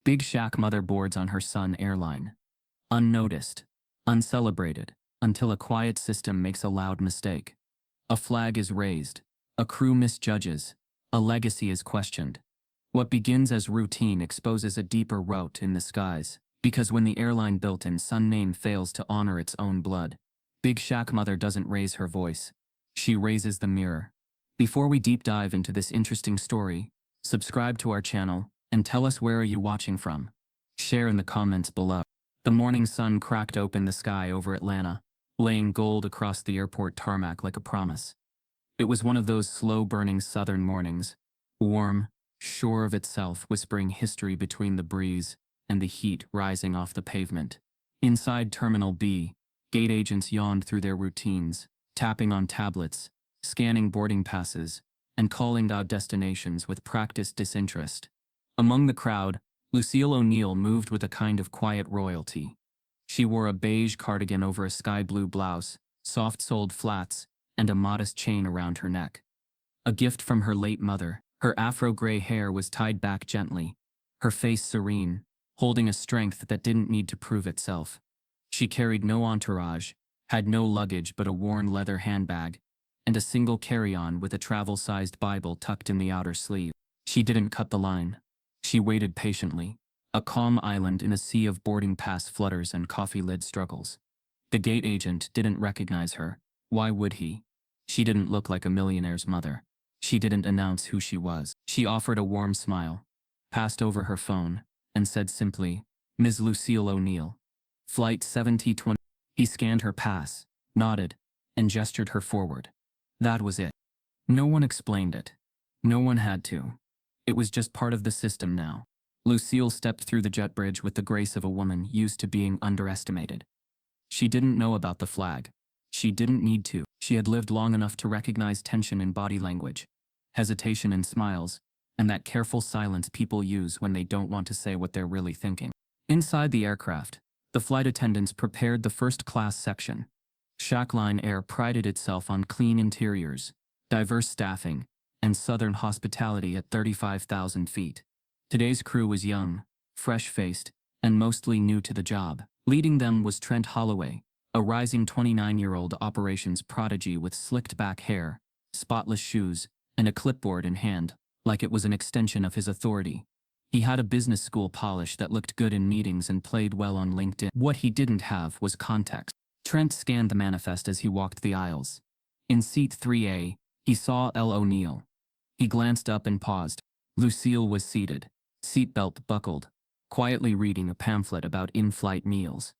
Big Shaq mother boards on her son Airline. Unnoticed, uncelebrated, until a quiet system makes a loud mistake. A flag is raised, a crew misjudges, a legacy is questioned. What begins as routine exposes a deeper route in the skies, because when the airline built-in son name fails to honor its own blood, Big Shaq mother doesn't raise her voice. She raises the mirror. Before we deep dive into this interesting story, subscribe to our channel and tell us where are you watching from. Share in the comments below. The morning sun cracked open the sky over Atlanta, laying gold across the airport tarmac like a promise. It was one of those slow-burning southern mornings, warm, sure of itself, whispering history between the breeze and the heat rising off the pavement. Inside Terminal B, gate agents yawned through their routines, tapping on tablets, scanning boarding passes, and calling out destinations with practiced disinterest. Among the crowd, Lucille O'Neill moved with a kind of quiet royalty. She wore a beige cardigan over a sky-blue blouse, soft-soled flats, and a modest chain around her neck. A gift from her late mother, her afro-gray hair was tied back gently, her face serene, holding a strength that didn't need to prove itself. She carried no entourage, had no luggage but a worn leather handbag, and a single carry-on with a travel-sized Bible tucked in the outer sleeve. She didn't cut the line. She waited patiently, a calm island in a sea of boarding pass flutters and coffee lid struggles. The gate agent didn't recognize her. Why would he? She didn't look like a millionaire's mother. She didn't announce who she was. She offered a warm smile, passed over her phone, and said simply, "Ms. Lucille O'Neill. Flight 7020. He scanned her pass, nodded, and gestured her forward. That was it. No one explained it. No one had to. It was just part of the system now. Lucille stepped through the jet bridge with the grace of a woman used to being underestimated. She didn't know about the flag. She didn't need to. She had lived long enough to recognize tension in body language, hesitation in smiles, and that careful silence people use when they don't want to say what they're really thinking. Inside the aircraft, the flight attendants prepared the first-class section. Shackline Air prided itself on clean interiors, diverse staffing, and southern hospitality at 35,000 feet. Today's crew was young, fresh-faced, and mostly new to the job. Leading them was Trent Holloway, a rising 29-year-old operations prodigy with slicked-back hair, spotless shoes, and a clipboard in hand, like it was an extension of his authority. He had a business school polish that looked good in meetings and played well on LinkedIn. What he didn't have was context. Trent scanned the manifest as he walked the aisles. In seat 3A, he saw L. O'Neill. He glanced up and paused. Lucille was seated, seatbelt buckled, quietly reading a pamphlet about in-flight meals.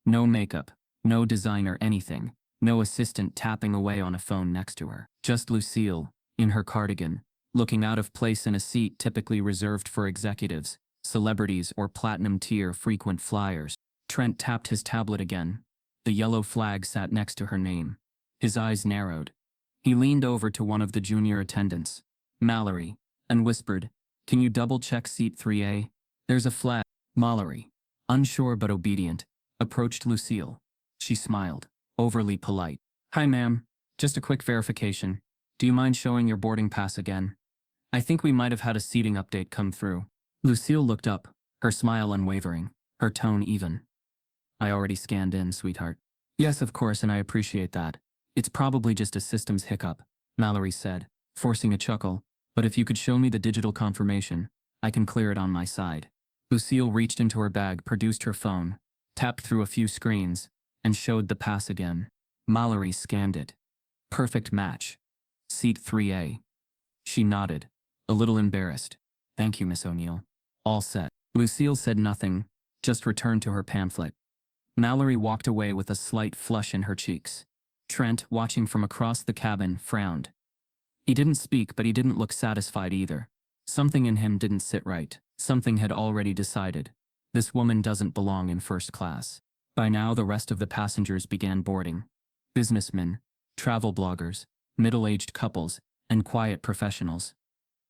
No makeup, no designer anything, no assistant tapping away on a phone next to her. Just Lucille, in her cardigan, looking out of place in a seat typically reserved for executives, celebrities, or platinum-tier frequent flyers. Trent tapped his tablet again. The yellow flag sat next to her name. His eyes narrowed. He leaned over to one of the junior attendants, Mallory, and whispered, "Can you double-check seat 3A? There's a flag." Mallory, unsure but obedient, approached Lucille. She smiled, overly polite. "Hi, ma'am. Just a quick verification. Do you mind showing your boarding pass again? I think we might have had a seating update come through." Lucille looked up, her smile unwavering, her tone even. "I already scanned in, sweetheart." "Yes, of course, and I appreciate that. It's probably just a systems hiccup," Mallory said, forcing a chuckle. "But if you could show me the digital confirmation, I can clear it on my side." Lucille reached into her bag, produced her phone, tapped through a few screens, and showed the pass again. Mallory scanned it. Perfect match. Seat 3A. She nodded, a little embarrassed. "Thank you, Miss O'Neill. All set." Lucille said nothing, just returned to her pamphlet. Mallory walked away with a slight flush in her cheeks. Trent, watching from across the cabin, frowned. He didn't speak, but he didn't look satisfied either. Something in him didn't sit right. Something had already decided. This woman doesn't belong in first class. By now, the rest of the passengers began boarding. Businessmen, travel bloggers, middle-aged couples, and quiet professionals.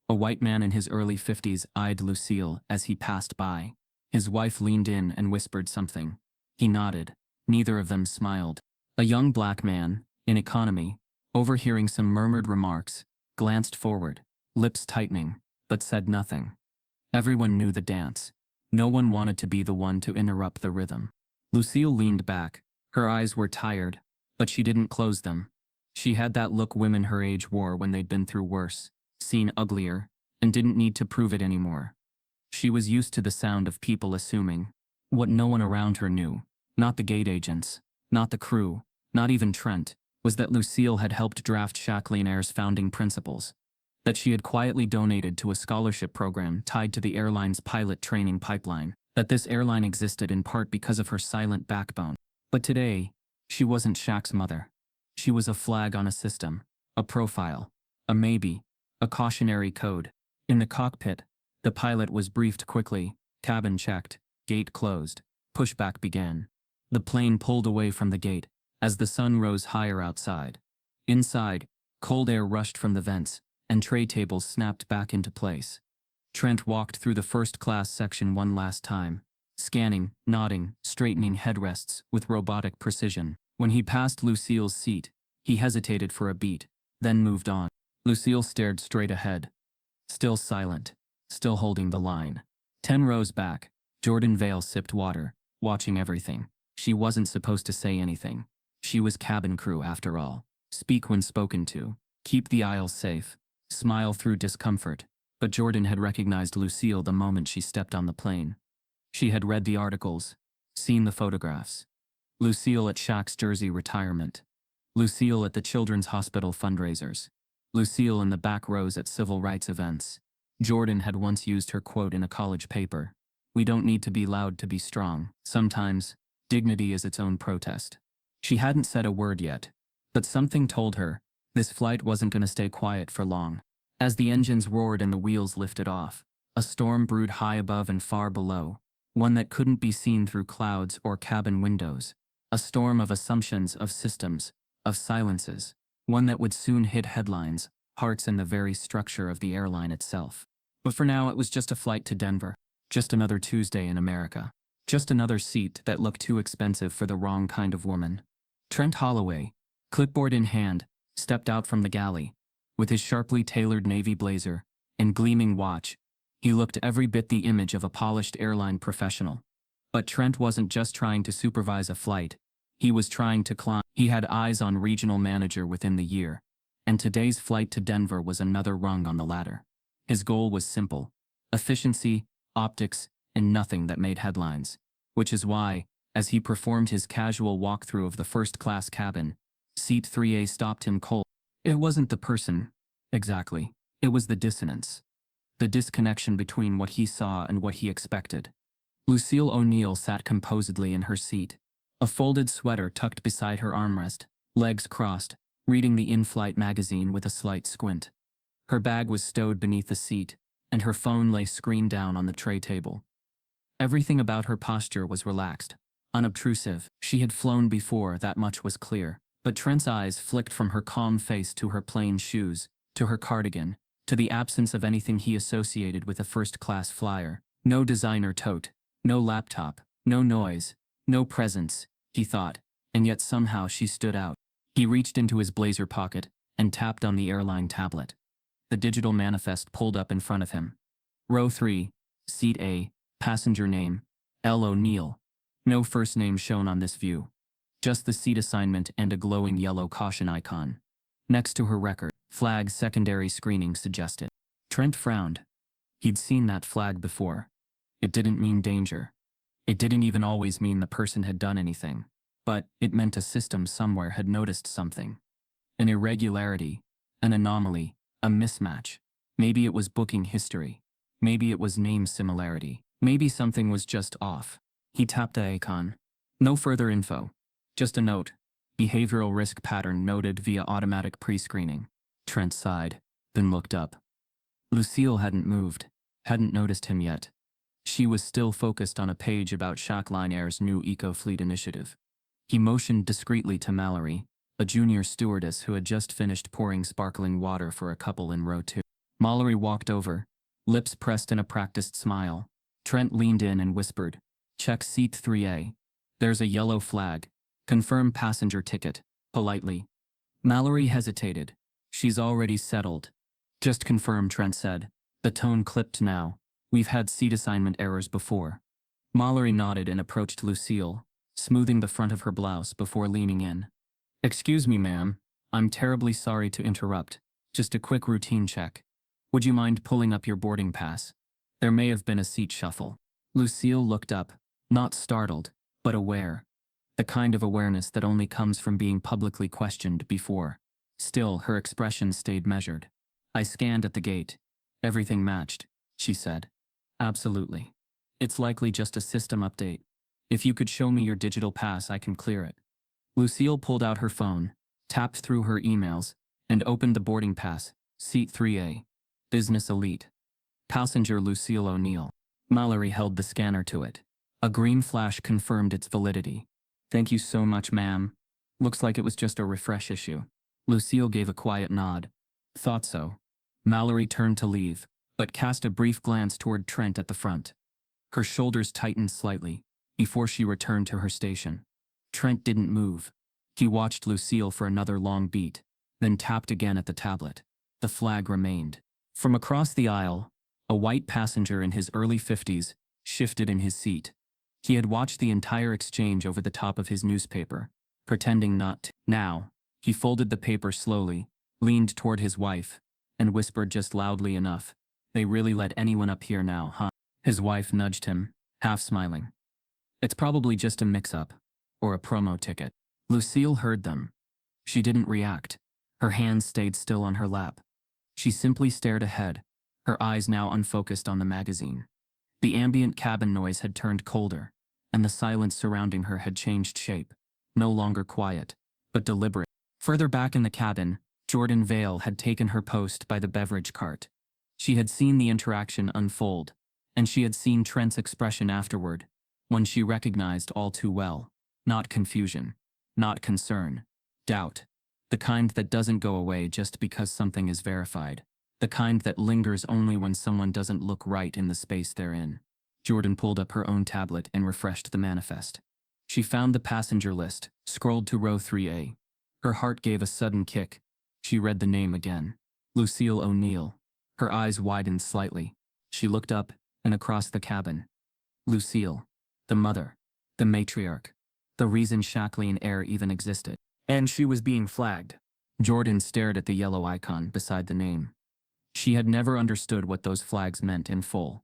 A white man in his early 50s eyed Lucille as he passed by. His wife leaned in and whispered something. He nodded. Neither of them smiled. A young black man, in economy, overhearing some murmured remarks, glanced forward, lips tightening, but said nothing. Everyone knew the dance. No one wanted to be the one to interrupt the rhythm. Lucille leaned back. Her eyes were tired, but she didn't close them. She had that look women her age wore when they'd been through worse, seen uglier, and didn't need to prove it anymore. She was used to the sound of people assuming. What no one around her knew, not the gate agents, not the crew, not even Trent, was that Lucille had helped draft Shaq founding principles, that she had quietly donated to a scholarship program tied to the airline's pilot training pipeline, that this airline existed in part because of her silent backbone. But today, she wasn't Shaq's mother. She was a flag on a system, a profile, a maybe, a cautionary code. In the cockpit, the pilot was briefed quickly, cabin checked, gate closed, pushback began. The plane pulled away from the gate as the sun rose higher outside. Inside, cold air rushed from the vents, and tray tables snapped back into place. Trent walked through the first-class section one last time, scanning, nodding, straightening headrests with robotic precision. When he passed Lucille's seat, he hesitated for a beat, then moved on. Lucille stared straight ahead, still silent, still holding the line. 10 rows back, Jordan Vale sipped water, watching everything. She wasn't supposed to say anything. She was cabin crew after all. Speak when spoken to. Keep the aisles safe. Smile through discomfort. But Jordan had recognized Lucille the moment she stepped on the plane. She had read the articles, seen the photographs. Lucille at Shaq's Jersey retirement. Lucille at the Children's Hospital fundraisers. Lucille in the back rows at civil rights events. Jordan had once used her quote in a college paper. We don't need to be loud to be strong. Sometimes, dignity is its own protest. She hadn't said a word yet, but something told her this flight wasn't going to stay quiet for long. As the engines roared and the wheels lifted off, a storm brewed high above and far below, one that couldn't be seen through clouds or cabin windows. A storm of assumptions, of systems, of silences, one that would soon hit headlines, hearts, and the very structure of the airline itself. But for now, it was just a flight to Denver. Just another Tuesday in America. Just another seat that looked too expensive for the wrong kind of woman. Trent Holloway, clipboard in hand, stepped out from the galley. With his sharply tailored navy blazer and gleaming watch, he looked every bit the image of a polished airline professional. But Trent wasn't just trying to supervise a flight. He was trying to climb. He had eyes on regional manager within the year, and today's flight to Denver was another rung on the ladder. His goal was simple: efficiency, optics, and nothing that made headlines. Which is why, as he performed his casual walkthrough of the first-class cabin, Seat 3A stopped him cold. It wasn't the person, exactly. It was the dissonance. The disconnection between what he saw and what he expected. Lucille O'Neill sat composedly in her seat, a folded sweater tucked beside her armrest, legs crossed, reading the in-flight magazine with a slight squint. Her bag was stowed beneath the seat, and her phone lay screened down on the tray table. Everything about her posture was relaxed, unobtrusive. She had flown before, that much was clear. But Trent's eyes flicked from her calm face to her plain shoes, to her cardigan, to the absence of anything he associated with a first-class flyer. No designer tote, no laptop, no noise, no presence, he thought, and yet somehow she stood out. He reached into his blazer pocket and tapped on the airline tablet. The digital manifest pulled up in front of him. Row 3, Seat A, passenger name, L. O'Neill. No first name shown on this view. Just the seat assignment and a glowing yellow caution icon. Next to her record, flag secondary screening suggested. Trent frowned. He'd seen that flag before. It didn't mean danger. It didn't even always mean the person had done anything. But it meant a system somewhere had noticed something. An irregularity, an anomaly, a mismatch. Maybe it was booking history. Maybe it was name similarity. Maybe something was just off. He tapped the icon. No further info. Just a note. Behavioral risk pattern noted via automatic pre-screening. Trent sighed, then looked up. Lucille hadn't moved, hadn't noticed him yet. She was still focused on a page about Shaq new eco-fleet initiative. He motioned discreetly to Mallory, a junior stewardess who had just finished pouring sparkling water for a couple in row 2. Mallory walked over, lips pressed in a practiced smile. Trent leaned in and whispered, "Check seat 3A. There's a yellow flag. Confirm passenger ticket," politely. Mallory hesitated. "She's already settled." "Just confirm," Trent said. The tone clipped now. "We've had seat assignment errors before." Mallory nodded and approached Lucille, smoothing the front of her blouse before leaning in. "Excuse me, ma'am. I'm terribly sorry to interrupt. Just a quick routine check. Would you mind pulling up your boarding pass? There may have been a seat shuffle." Lucille looked up, not startled, but aware. The kind of awareness that only comes from being publicly questioned before. Still, her expression stayed measured. "I scanned at the gate. Everything matched," she said. "Absolutely. It's likely just a system update. If you could show me your digital pass, I can clear it." Lucille pulled out her phone, tapped through her emails, and opened the boarding pass. Seat 3A. Business Elite. Passenger Lucille O'Neill. Mallory held the scanner to it. A green flash confirmed its validity. "Thank you so much, ma'am. Looks like it was just a refresh issue." Lucille gave a quiet nod. "Thought so." Mallory turned to leave, but cast a brief glance toward Trent at the front. Her shoulders tightened slightly before she returned to her station. Trent didn't move. He watched Lucille for another long beat, then tapped again at the tablet. The flag remained. From across the aisle, a white passenger in his early 50s shifted in his seat. He had watched the entire exchange over the top of his newspaper, pretending not to. Now, he folded the paper slowly, leaned toward his wife, and whispered just loudly enough, "They really let anyone up here now, huh?" His wife nudged him, half smiling. "It's probably just a mix-up, or a promo ticket." Lucille heard them. She didn't react. Her hands stayed still on her lap. She simply stared ahead, her eyes now unfocused on the magazine. The ambient cabin noise had turned colder, and the silence surrounding her had changed shape, no longer quiet, but deliberate. Further back in the cabin, Jordan Vale had taken her post by the beverage cart. She had seen the interaction unfold, and she had seen Trent's expression afterward, one she recognized all too well. Not confusion, not concern, doubt. The kind that doesn't go away just because something is verified. The kind that lingers only when someone doesn't look right in the space they're in. Jordan pulled up her own tablet and refreshed the manifest. She found the passenger list, scrolled to row 3A. Her heart gave a sudden kick. She read the name again. Lucille O'Neill. Her eyes widened slightly. She looked up and across the cabin. Lucille. The mother. The matriarch. The reason Shaq and Air even existed. And she was being flagged. Jordan stared at the yellow icon beside the name. She had never understood what those flags meant in full.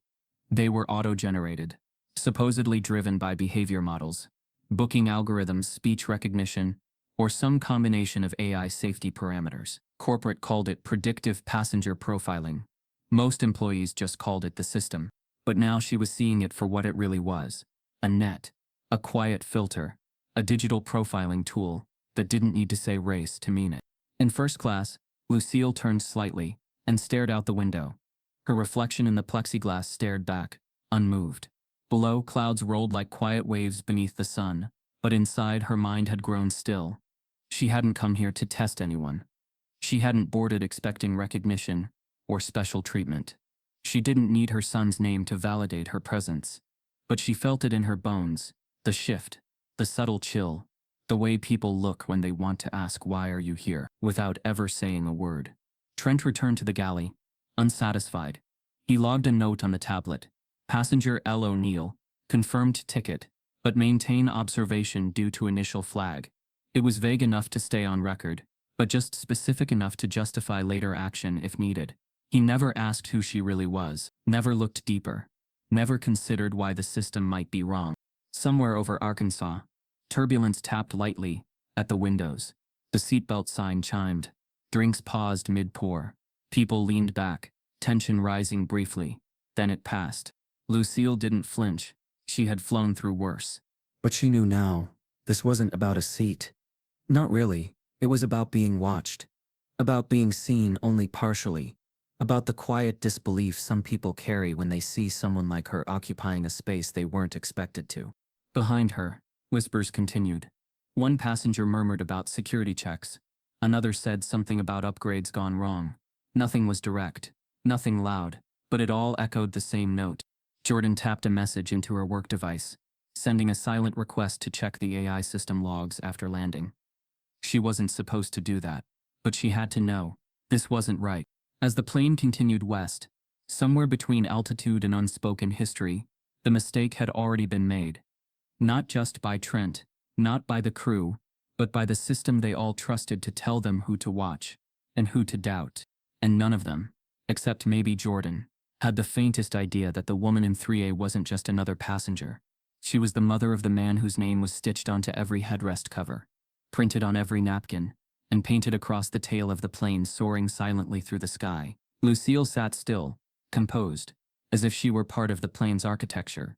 They were auto-generated, supposedly driven by behavior models, booking algorithms, speech recognition, or some combination of AI safety parameters. Corporate called it predictive passenger profiling. Most employees just called it the system. But now she was seeing it for what it really was. A net. A quiet filter. A digital profiling tool that didn't need to say race to mean it. In first class, Lucille turned slightly and stared out the window. Her reflection in the plexiglass stared back, unmoved. Below, clouds rolled like quiet waves beneath the sun, but inside her mind had grown still. She hadn't come here to test anyone. She hadn't boarded expecting recognition or special treatment. She didn't need her son's name to validate her presence. But she felt it in her bones, the shift, the subtle chill, the way people look when they want to ask "Why are you here?" without ever saying a word. Trent returned to the galley, unsatisfied. He logged a note on the tablet. Passenger L. O'Neill, confirmed ticket, but maintain observation due to initial flag. It was vague enough to stay on record, but just specific enough to justify later action if needed. He never asked who she really was, never looked deeper, never considered why the system might be wrong. Somewhere over Arkansas, turbulence tapped lightly at the windows. The seatbelt sign chimed. Drinks paused mid-pour. People leaned back, tension rising briefly. Then it passed. Lucille didn't flinch. She had flown through worse. But she knew now, this wasn't about a seat. Not really. It was about being watched. About being seen only partially. About the quiet disbelief some people carry when they see someone like her occupying a space they weren't expected to. Behind her, whispers continued. One passenger murmured about security checks. Another said something about upgrades gone wrong. Nothing was direct, nothing loud, but it all echoed the same note. Jordan tapped a message into her work device, sending a silent request to check the AI system logs after landing. She wasn't supposed to do that, but she had to know. This wasn't right. As the plane continued west, somewhere between altitude and unspoken history, The mistake had already been made. Not just by Trent, not by the crew, but by the system they all trusted to tell them who to watch and who to doubt. And none of them, except maybe Jordan, had the faintest idea that the woman in 3A wasn't just another passenger. She was the mother of the man whose name was stitched onto every headrest cover, printed on every napkin, and painted across the tail of the plane soaring silently through the sky. Lucille sat still, composed, as if she were part of the plane's architecture.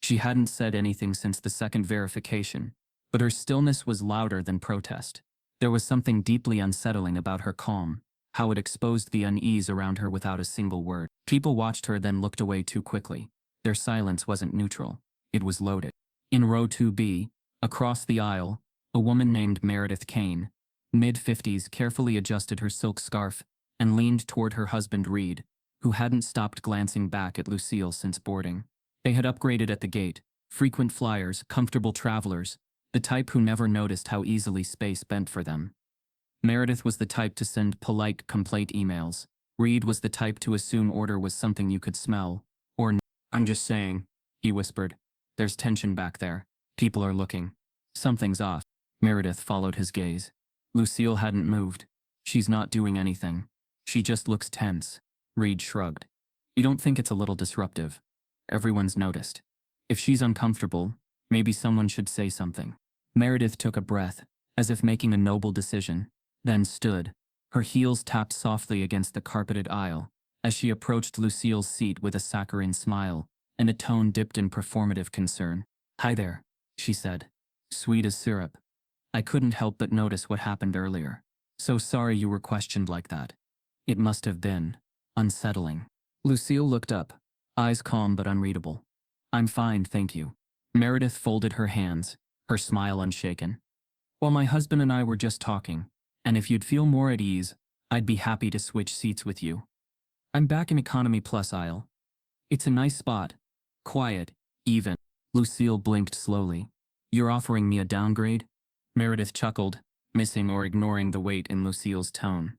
She hadn't said anything since the second verification, but her stillness was louder than protest. There was something deeply unsettling about her calm, how it exposed the unease around her without a single word. People watched her then looked away too quickly. Their silence wasn't neutral. It was loaded. In row 2B, across the aisle, a woman named Meredith Kane, mid-50s, carefully adjusted her silk scarf and leaned toward her husband Reed, who hadn't stopped glancing back at Lucille since boarding. They had upgraded at the gate, frequent flyers, comfortable travelers, the type who never noticed how easily space bent for them. Meredith was the type to send polite complaint emails. Reed was the type to assume order was something you could smell, or I'm just saying, he whispered. There's tension back there. People are looking. Something's off. Meredith followed his gaze. Lucille hadn't moved. She's not doing anything. She just looks tense. Reed shrugged. You don't think it's a little disruptive? Everyone's noticed. If she's uncomfortable, maybe someone should say something. Meredith took a breath, as if making a noble decision, then stood. Her heels tapped softly against the carpeted aisle, as she approached Lucille's seat with a saccharine smile, and a tone dipped in performative concern. Hi there, she said. Sweet as syrup. I couldn't help but notice what happened earlier. So sorry you were questioned like that. It must have been unsettling. Lucille looked up, eyes calm but unreadable. I'm fine, thank you. Meredith folded her hands, her smile unshaken. Well, my husband and I were just talking, and if you'd feel more at ease, I'd be happy to switch seats with you. I'm back in Economy Plus aisle. It's a nice spot. Quiet, even. Lucille blinked slowly. You're offering me a downgrade? Meredith chuckled, missing or ignoring the weight in Lucille's tone.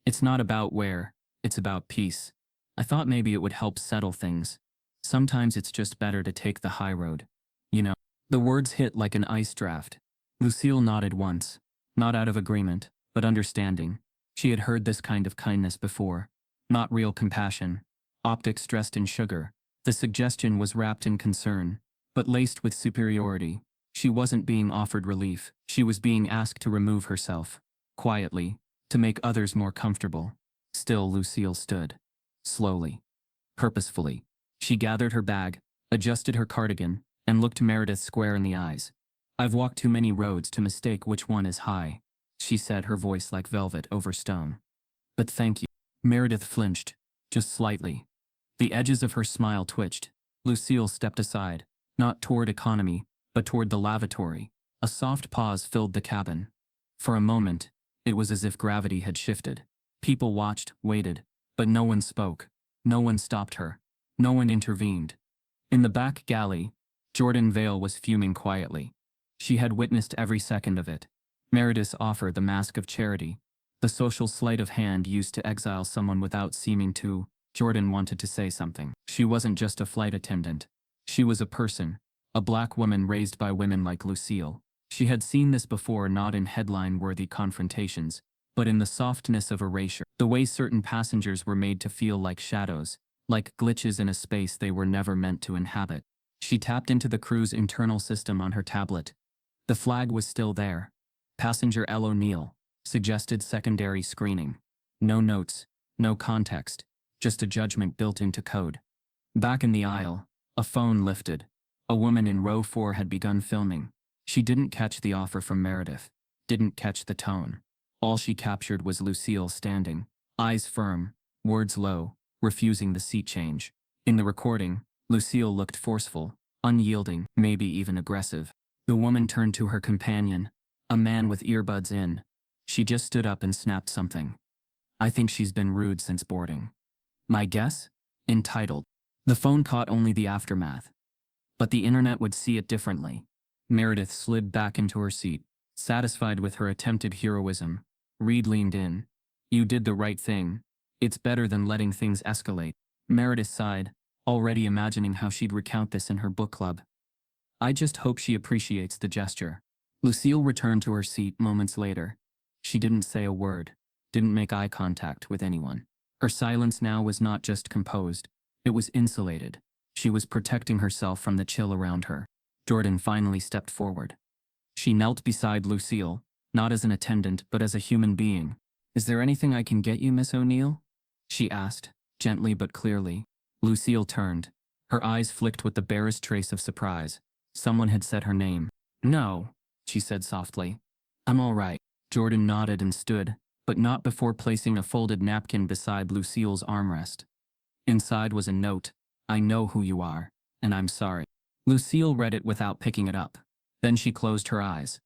It's not about where, it's about peace. I thought maybe it would help settle things. Sometimes it's just better to take the high road. You know. The words hit like an ice draft. Lucille nodded once, not out of agreement, but understanding. She had heard this kind of kindness before. Not real compassion. Optics dressed in sugar. The suggestion was wrapped in concern, but laced with superiority. She wasn't being offered relief. She was being asked to remove herself. Quietly. To make others more comfortable. Still, Lucille stood. Slowly. Purposefully. She gathered her bag, adjusted her cardigan, and looked Meredith square in the eyes. I've walked too many roads to mistake which one is high, she said, her voice like velvet over stone. But thank you. Meredith flinched, just slightly. The edges of her smile twitched. Lucille stepped aside, not toward economy, but toward the lavatory. A soft pause filled the cabin. For a moment, it was as if gravity had shifted. People watched, waited, but no one spoke. No one stopped her. No one intervened. In the back galley, Jordan Vale was fuming quietly. She had witnessed every second of it. Meredith's offer, the mask of charity, the social sleight of hand used to exile someone without seeming to. Jordan wanted to say something. She wasn't just a flight attendant. She was a person, a black woman raised by women like Lucille. She had seen this before, not in headline-worthy confrontations, but in the softness of erasure. The way certain passengers were made to feel like shadows, like glitches in a space they were never meant to inhabit. She tapped into the crew's internal system on her tablet. The flag was still there. Passenger L. O'Neill, suggested secondary screening. No notes, no context, just a judgment built into code. Back in the aisle, a phone lifted. A woman in row 4 had begun filming. She didn't catch the offer from Meredith, didn't catch the tone. All she captured was Lucille standing, eyes firm, words low, refusing the seat change. In the recording, Lucille looked forceful, unyielding, maybe even aggressive. The woman turned to her companion, a man with earbuds in. She just stood up and snapped something. I think she's been rude since boarding. My guess? Entitled. The phone caught only the aftermath. But the internet would see it differently. Meredith slid back into her seat, satisfied with her attempted heroism. Reed leaned in. You did the right thing. It's better than letting things escalate. Meredith sighed, already imagining how she'd recount this in her book club. I just hope she appreciates the gesture. Lucille returned to her seat moments later. She didn't say a word, didn't make eye contact with anyone. Her silence now was not just composed, it was insulated. She was protecting herself from the chill around her. Jordan finally stepped forward. She knelt beside Lucille, not as an attendant but as a human being. "Is there anything I can get you, Miss O'Neill?" she asked, gently but clearly. Lucille turned. Her eyes flicked with the barest trace of surprise. Someone had said her name. "No," she said softly. "I'm all right." Jordan nodded and stood, but not before placing a folded napkin beside Lucille's armrest. Inside was a note. "I know who you are, and I'm sorry." Lucille read it without picking it up. Then she closed her eyes.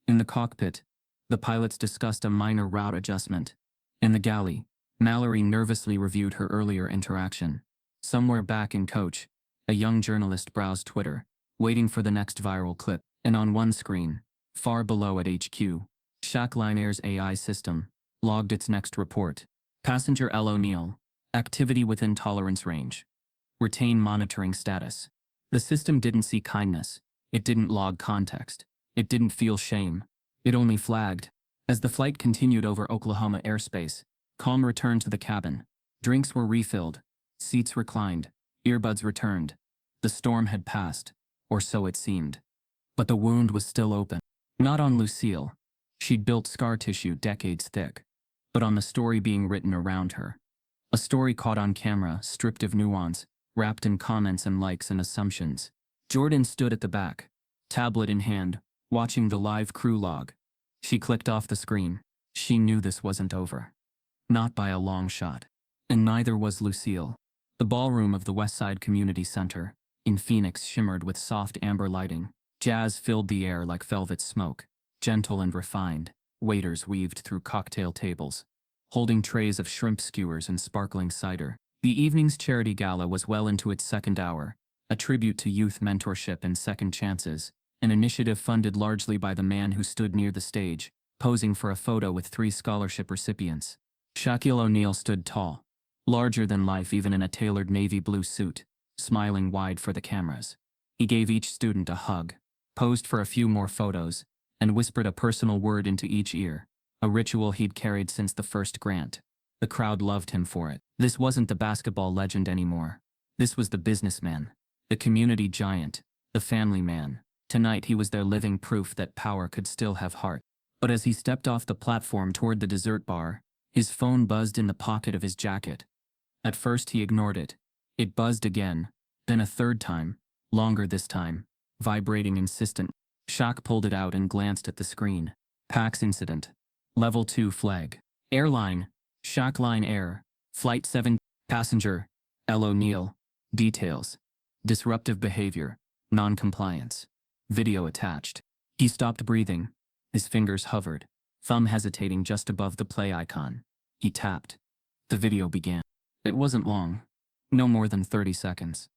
In the cockpit, the pilots discussed a minor route adjustment. In the galley, Mallory nervously reviewed her earlier interaction. Somewhere back in coach, a young journalist browsed Twitter, waiting for the next viral clip. And on one screen, far below at HQ, Shaq Air's AI system logged its next report. Passenger L. O'Neill. Activity within tolerance range. Retain monitoring status. The system didn't see kindness. It didn't log context. It didn't feel shame. It only flagged. As the flight continued over Oklahoma airspace, calm returned to the cabin. Drinks were refilled. Seats reclined. Earbuds returned. The storm had passed, or so it seemed. But the wound was still open. Not on Lucille. She'd built scar tissue decades thick. But on the story being written around her. A story caught on camera, stripped of nuance, wrapped in comments and likes and assumptions. Jordan stood at the back, tablet in hand, watching the live crew log. She clicked off the screen. She knew this wasn't over. Not by a long shot. And neither was Lucille. The ballroom of the Westside Community Center, in Phoenix, shimmered with soft amber lighting. Jazz filled the air like velvet smoke, gentle and refined. Waiters weaved through cocktail tables, holding trays of shrimp skewers and sparkling cider. The evening's charity gala was well into its second hour, a tribute to youth mentorship and second chances, an initiative funded largely by the man who stood near the stage, posing for a photo with 3 scholarship recipients. Shaquille O'Neal stood tall, larger than life even in a tailored navy blue suit, smiling wide for the cameras. He gave each student a hug, posed for a few more photos, and whispered a personal word into each ear, a ritual he'd carried since the first grant. The crowd loved him for it. This wasn't the basketball legend anymore. This was the businessman, the community giant, the family man. Tonight he was their living proof that power could still have heart. But as he stepped off the platform toward the dessert bar, his phone buzzed in the pocket of his jacket. At first he ignored it. It buzzed again, then a third time, longer this time, vibrating insistent. Shaq pulled it out and glanced at the screen. PAX incident. Level 2 flag. Airline. Shaq Air. Flight 7. Passenger. L. O'Neill. Details. Disruptive behavior. Non-compliance. Video attached. He stopped breathing. His fingers hovered, thumb hesitating just above the play icon. He tapped. The video began. It wasn't long. No more than 30 seconds.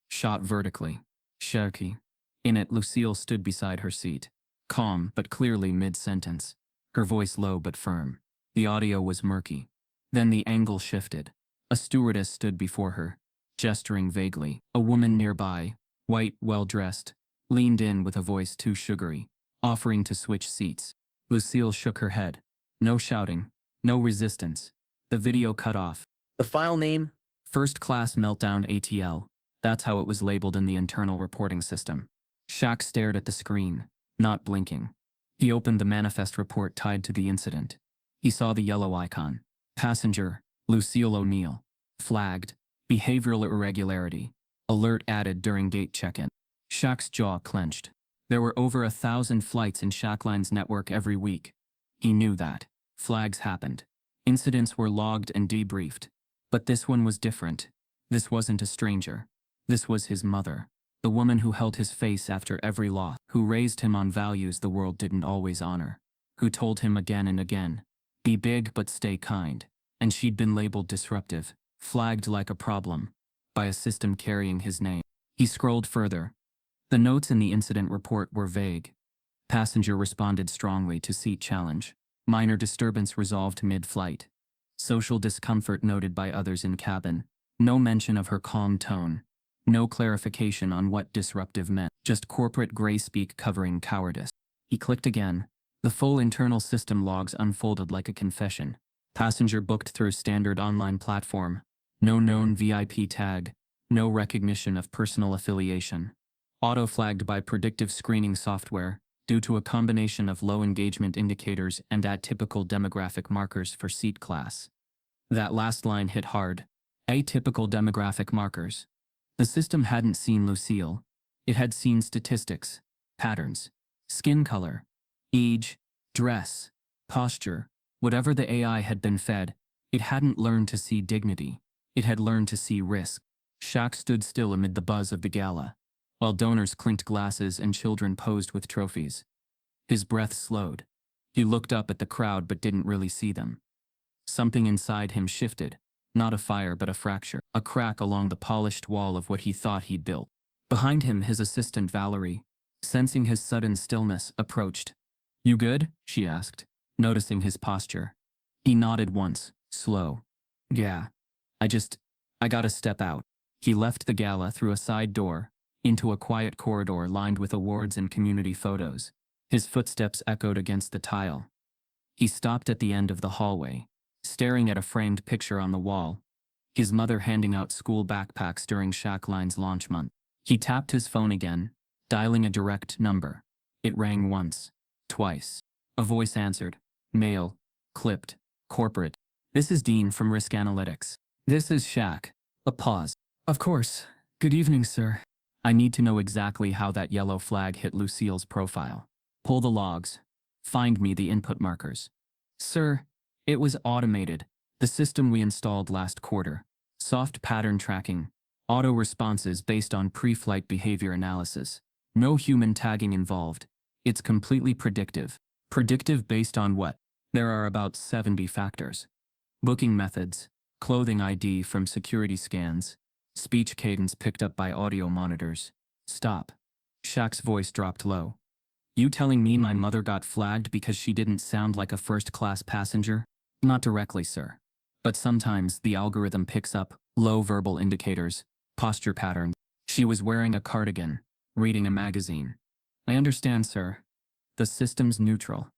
Shot vertically. Shaky. In it, Lucille stood beside her seat, calm but clearly mid-sentence, her voice low but firm. The audio was murky. Then the angle shifted. A stewardess stood before her, gesturing vaguely. A woman nearby, white, well-dressed, leaned in with a voice too sugary, offering to switch seats. Lucille shook her head. No shouting, no resistance. The video cut off. The file name? First Class Meltdown ATL. That's how it was labeled in the internal reporting system. Shaq stared at the screen, not blinking. He opened the manifest report tied to the incident. He saw the yellow icon. Passenger, Lucille O'Neill. Flagged. Behavioral irregularity. Alert added during gate check-in. Shaq's jaw clenched. There were over 1,000 flights in Shaqline's network every week. He knew that. Flags happened. Incidents were logged and debriefed. But this one was different. This wasn't a stranger. This was his mother. The woman who held his face after every loss, who raised him on values the world didn't always honor, who told him again and again, be big but stay kind. And she'd been labeled disruptive, flagged like a problem, by a system carrying his name. He scrolled further. The notes in the incident report were vague. Passenger responded strongly to seat challenge. Minor disturbance resolved mid-flight. Social discomfort noted by others in cabin. No mention of her calm tone. No clarification on what disruptive meant, just corporate gray speak covering cowardice. He clicked again. The full internal system logs unfolded like a confession. Passenger booked through standard online platform. No known VIP tag. No recognition of personal affiliation. Auto-flagged by predictive screening software, due to a combination of low engagement indicators and atypical demographic markers for seat class. That last line hit hard. Atypical demographic markers. The system hadn't seen Lucille. It had seen statistics, patterns, skin color, age, dress, posture. Whatever the AI had been fed, it hadn't learned to see dignity. It had learned to see risk. Shaq stood still amid the buzz of the gala, while donors clinked glasses and children posed with trophies. His breath slowed. He looked up at the crowd but didn't really see them. Something inside him shifted, not a fire but a fracture, a crack along the polished wall of what he thought he'd built. Behind him, his assistant Valerie, sensing his sudden stillness, approached. "You good?" she asked, noticing his posture. He nodded once, slow. "Yeah. I gotta step out." He left the gala through a side door, into a quiet corridor lined with awards and community photos. His footsteps echoed against the tile. He stopped at the end of the hallway, staring at a framed picture on the wall, his mother handing out school backpacks during Shackline's launch month. He tapped his phone again, dialing a direct number. It rang once, twice. A voice answered. Male, clipped, corporate. "This is Dean from Risk Analytics." "This is Shaq." A pause. "Of course. Good evening, sir." "I need to know exactly how that yellow flag hit Lucille's profile. Pull the logs. Find me the input markers." "Sir, it was automated. The system we installed last quarter. Soft pattern tracking. Auto responses based on pre-flight behavior analysis. No human tagging involved. It's completely predictive." "Predictive based on what?" "There are about 70 factors. Booking methods, clothing ID from security scans, speech cadence picked up by audio monitors." "Stop." Shaq's voice dropped low. "You telling me my mother got flagged because she didn't sound like a first-class passenger?" "Not directly, sir. But sometimes the algorithm picks up low verbal indicators, posture patterns. She was wearing a cardigan, reading a magazine." "I understand, sir. The system's neutral.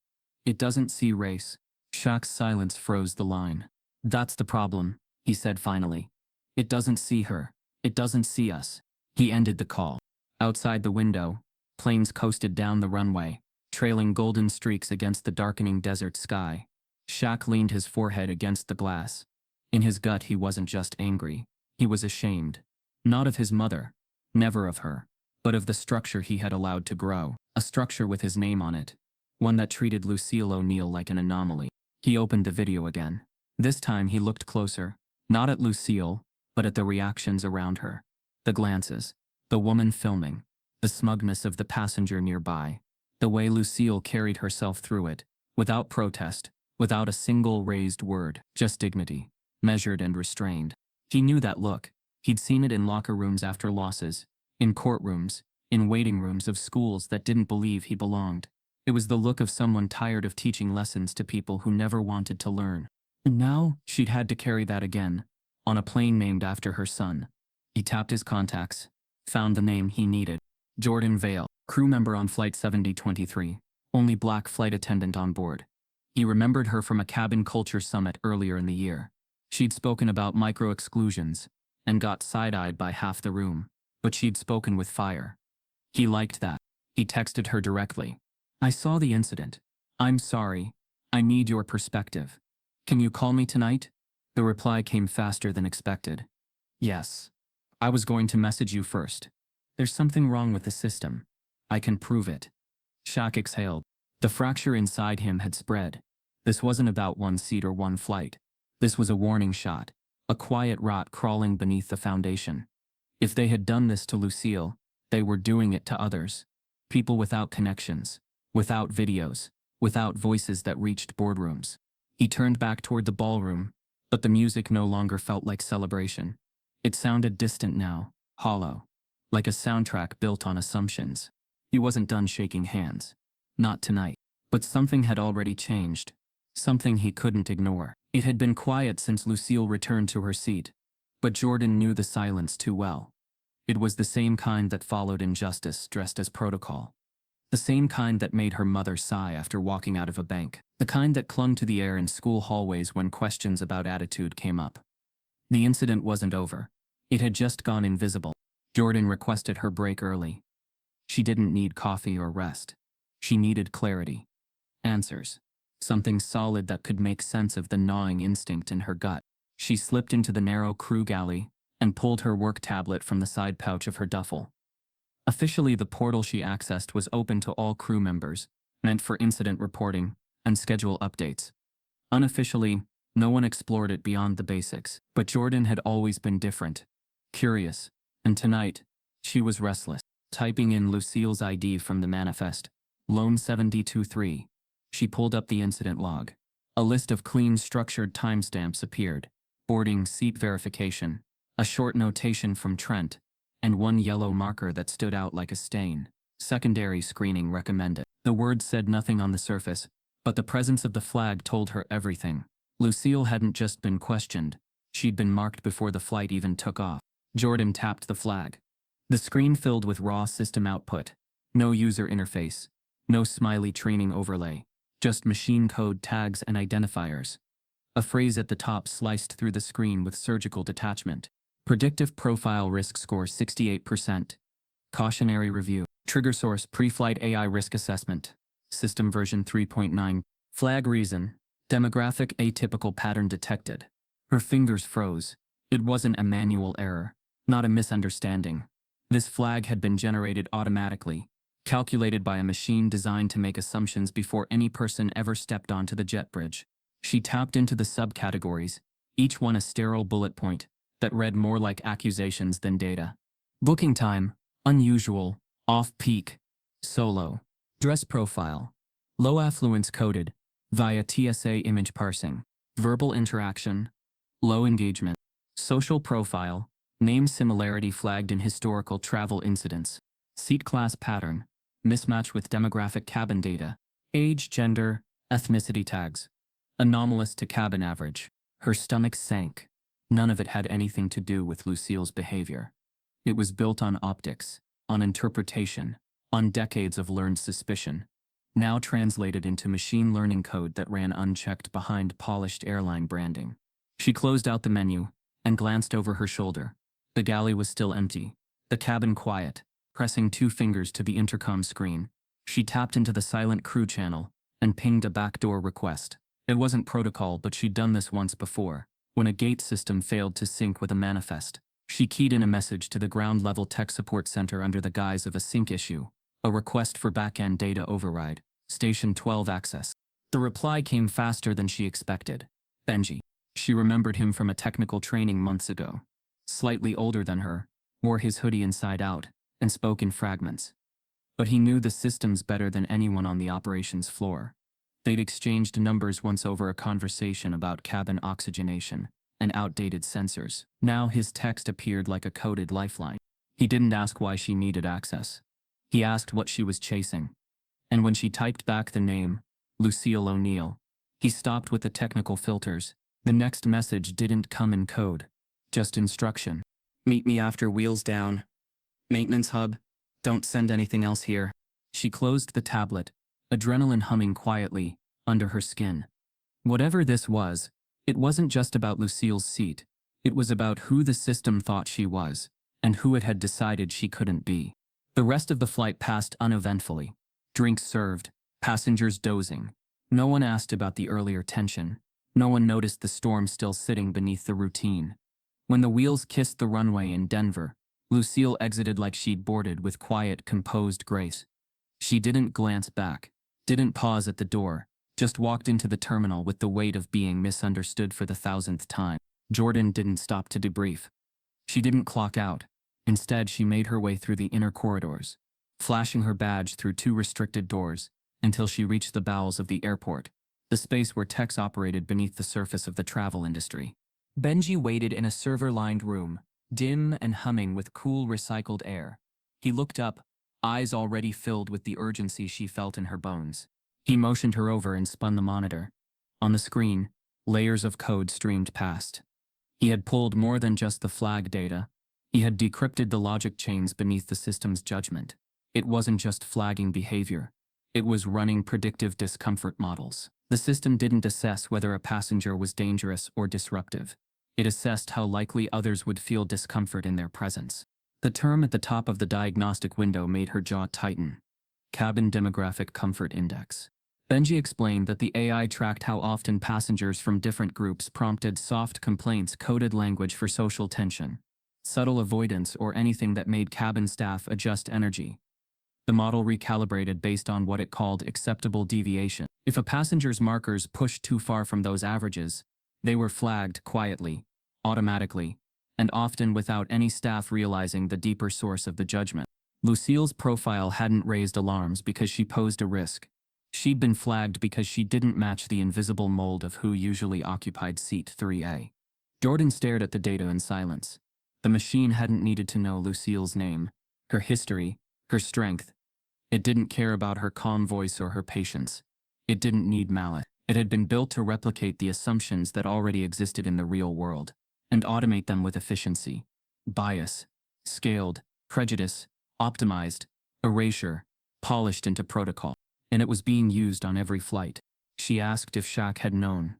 It doesn't see race." Shaq's silence froze the line. "That's the problem," he said finally. "It doesn't see her. It doesn't see us." He ended the call. Outside the window, planes coasted down the runway, trailing golden streaks against the darkening desert sky. Shaq leaned his forehead against the glass. In his gut, he wasn't just angry. He was ashamed. Not of his mother, never of her, but of the structure he had allowed to grow. A structure with his name on it. One that treated Lucille O'Neill like an anomaly. He opened the video again. This time he looked closer, not at Lucille, but at the reactions around her. The glances, the woman filming, the smugness of the passenger nearby, the way Lucille carried herself through it, without protest, without a single raised word, just dignity, measured and restrained. He knew that look. He'd seen it in locker rooms after losses, in courtrooms, in waiting rooms of schools that didn't believe he belonged. It was the look of someone tired of teaching lessons to people who never wanted to learn. And now, she'd had to carry that again, on a plane named after her son. He tapped his contacts, found the name he needed. Jordan Vale, crew member on Flight 7023, only black flight attendant on board. He remembered her from a cabin culture summit earlier in the year. She'd spoken about micro-exclusions, and got side-eyed by half the room, but she'd spoken with fire. He liked that. He texted her directly. "I saw the incident. I'm sorry. I need your perspective. Can you call me tonight?" The reply came faster than expected. "Yes. I was going to message you first. There's something wrong with the system. I can prove it." Shaq exhaled. The fracture inside him had spread. This wasn't about one seat or one flight. This was a warning shot, a quiet rot crawling beneath the foundation. If they had done this to Lucille, they were doing it to others. People without connections, without videos, without voices that reached boardrooms. He turned back toward the ballroom, but the music no longer felt like celebration. It sounded distant now, hollow, like a soundtrack built on assumptions. He wasn't done shaking hands. Not tonight. But something had already changed. Something he couldn't ignore. It had been quiet since Lucille returned to her seat, but Jordan knew the silence too well. It was the same kind that followed injustice dressed as protocol. The same kind that made her mother sigh after walking out of a bank. The kind that clung to the air in school hallways when questions about attitude came up. The incident wasn't over. It had just gone invisible. Jordan requested her break early. She didn't need coffee or rest. She needed clarity. Answers. Something solid that could make sense of the gnawing instinct in her gut. She slipped into the narrow crew galley and pulled her work tablet from the side pouch of her duffel. Officially, the portal she accessed was open to all crew members, meant for incident reporting and schedule updates. Unofficially, no one explored it beyond the basics. But Jordan had always been different, curious, and tonight, she was restless. Typing in Lucille's ID from the manifest, Lone 723, she pulled up the incident log. A list of clean, structured timestamps appeared: boarding seat verification, a short notation from Trent, and one yellow marker that stood out like a stain: secondary screening recommended. The words said nothing on the surface, but the presence of the flag told her everything. Lucille hadn't just been questioned, she'd been marked before the flight even took off. Jordan tapped the flag. The screen filled with raw system output. No user interface. No smiley training overlay. Just machine code tags and identifiers. A phrase at the top sliced through the screen with surgical detachment. Predictive profile risk score 68%. Cautionary review. Trigger source pre-flight AI risk assessment. System version 3.9. Flag reason. Demographic atypical pattern detected. Her fingers froze. It wasn't a manual error. Not a misunderstanding. This flag had been generated automatically, calculated by a machine designed to make assumptions before any person ever stepped onto the jet bridge. She tapped into the subcategories, each one a sterile bullet point that read more like accusations than data. Booking time: unusual, off-peak, solo. Dress profile: low affluence coded, via TSA image parsing. Verbal interaction: low engagement. Social profile: name similarity flagged in historical travel incidents. Seat class pattern: mismatch with demographic cabin data. Age, gender, ethnicity tags: anomalous to cabin average. Her stomach sank. None of it had anything to do with Lucille's behavior. It was built on optics, on interpretation, on decades of learned suspicion, now translated into machine learning code that ran unchecked behind polished airline branding. She closed out the menu and glanced over her shoulder. The galley was still empty, the cabin quiet. Pressing 2 fingers to the intercom screen, she tapped into the silent crew channel and pinged a backdoor request. It wasn't protocol, but she'd done this once before, when a gate system failed to sync with a manifest. She keyed in a message to the ground-level tech support center under the guise of a sync issue, a request for back-end data override, Station 12 access. The reply came faster than she expected. Benji. She remembered him from a technical training months ago. Slightly older than her, wore his hoodie inside out, and spoke in fragments. But he knew the systems better than anyone on the operations floor. They'd exchanged numbers once over a conversation about cabin oxygenation and outdated sensors. Now his text appeared like a coded lifeline. He didn't ask why she needed access. He asked what she was chasing. And when she typed back the name, Lucille O'Neill, he stopped with the technical filters. The next message didn't come in code, just instruction. Meet me after wheels down. Maintenance hub. Don't send anything else here. She closed the tablet, adrenaline humming quietly under her skin. Whatever this was, it wasn't just about Lucille's seat. It was about who the system thought she was, and who it had decided she couldn't be. The rest of the flight passed uneventfully. Drinks served, passengers dozing. No one asked about the earlier tension. No one noticed the storm still sitting beneath the routine. When the wheels kissed the runway in Denver, Lucille exited like she'd boarded with quiet, composed grace. She didn't glance back, didn't pause at the door, just walked into the terminal with the weight of being misunderstood for the 1000th time. Jordan didn't stop to debrief. She didn't clock out. Instead, she made her way through the inner corridors, flashing her badge through 2 restricted doors, until she reached the bowels of the airport, the space where techs operated beneath the surface of the travel industry. Benji waited in a server-lined room, dim and humming with cool recycled air. He looked up, eyes already filled with the urgency she felt in her bones. He motioned her over and spun the monitor. On the screen, layers of code streamed past. He had pulled more than just the flag data. He had decrypted the logic chains beneath the system's judgment. It wasn't just flagging behavior. It was running predictive discomfort models. The system didn't assess whether a passenger was dangerous or disruptive. It assessed how likely others would feel discomfort in their presence. The term at the top of the diagnostic window made her jaw tighten. Cabin Demographic Comfort Index. Benji explained that the AI tracked how often passengers from different groups prompted soft complaints, coded language for social tension, subtle avoidance, or anything that made cabin staff adjust energy. The model recalibrated based on what it called acceptable deviation. If a passenger's markers pushed too far from those averages, they were flagged quietly, automatically, and often without any staff realizing the deeper source of the judgment. Lucille's profile hadn't raised alarms because she posed a risk. She'd been flagged because she didn't match the invisible mold of who usually occupied seat 3A. Jordan stared at the data in silence. The machine hadn't needed to know Lucille's name, her history, her strength. It didn't care about her calm voice or her patience. It didn't need malice. It had been built to replicate the assumptions that already existed in the real world, and automate them with efficiency. Bias, scaled, prejudice, optimized, erasure, polished into protocol. And it was being used on every flight. She asked if Shaq had known.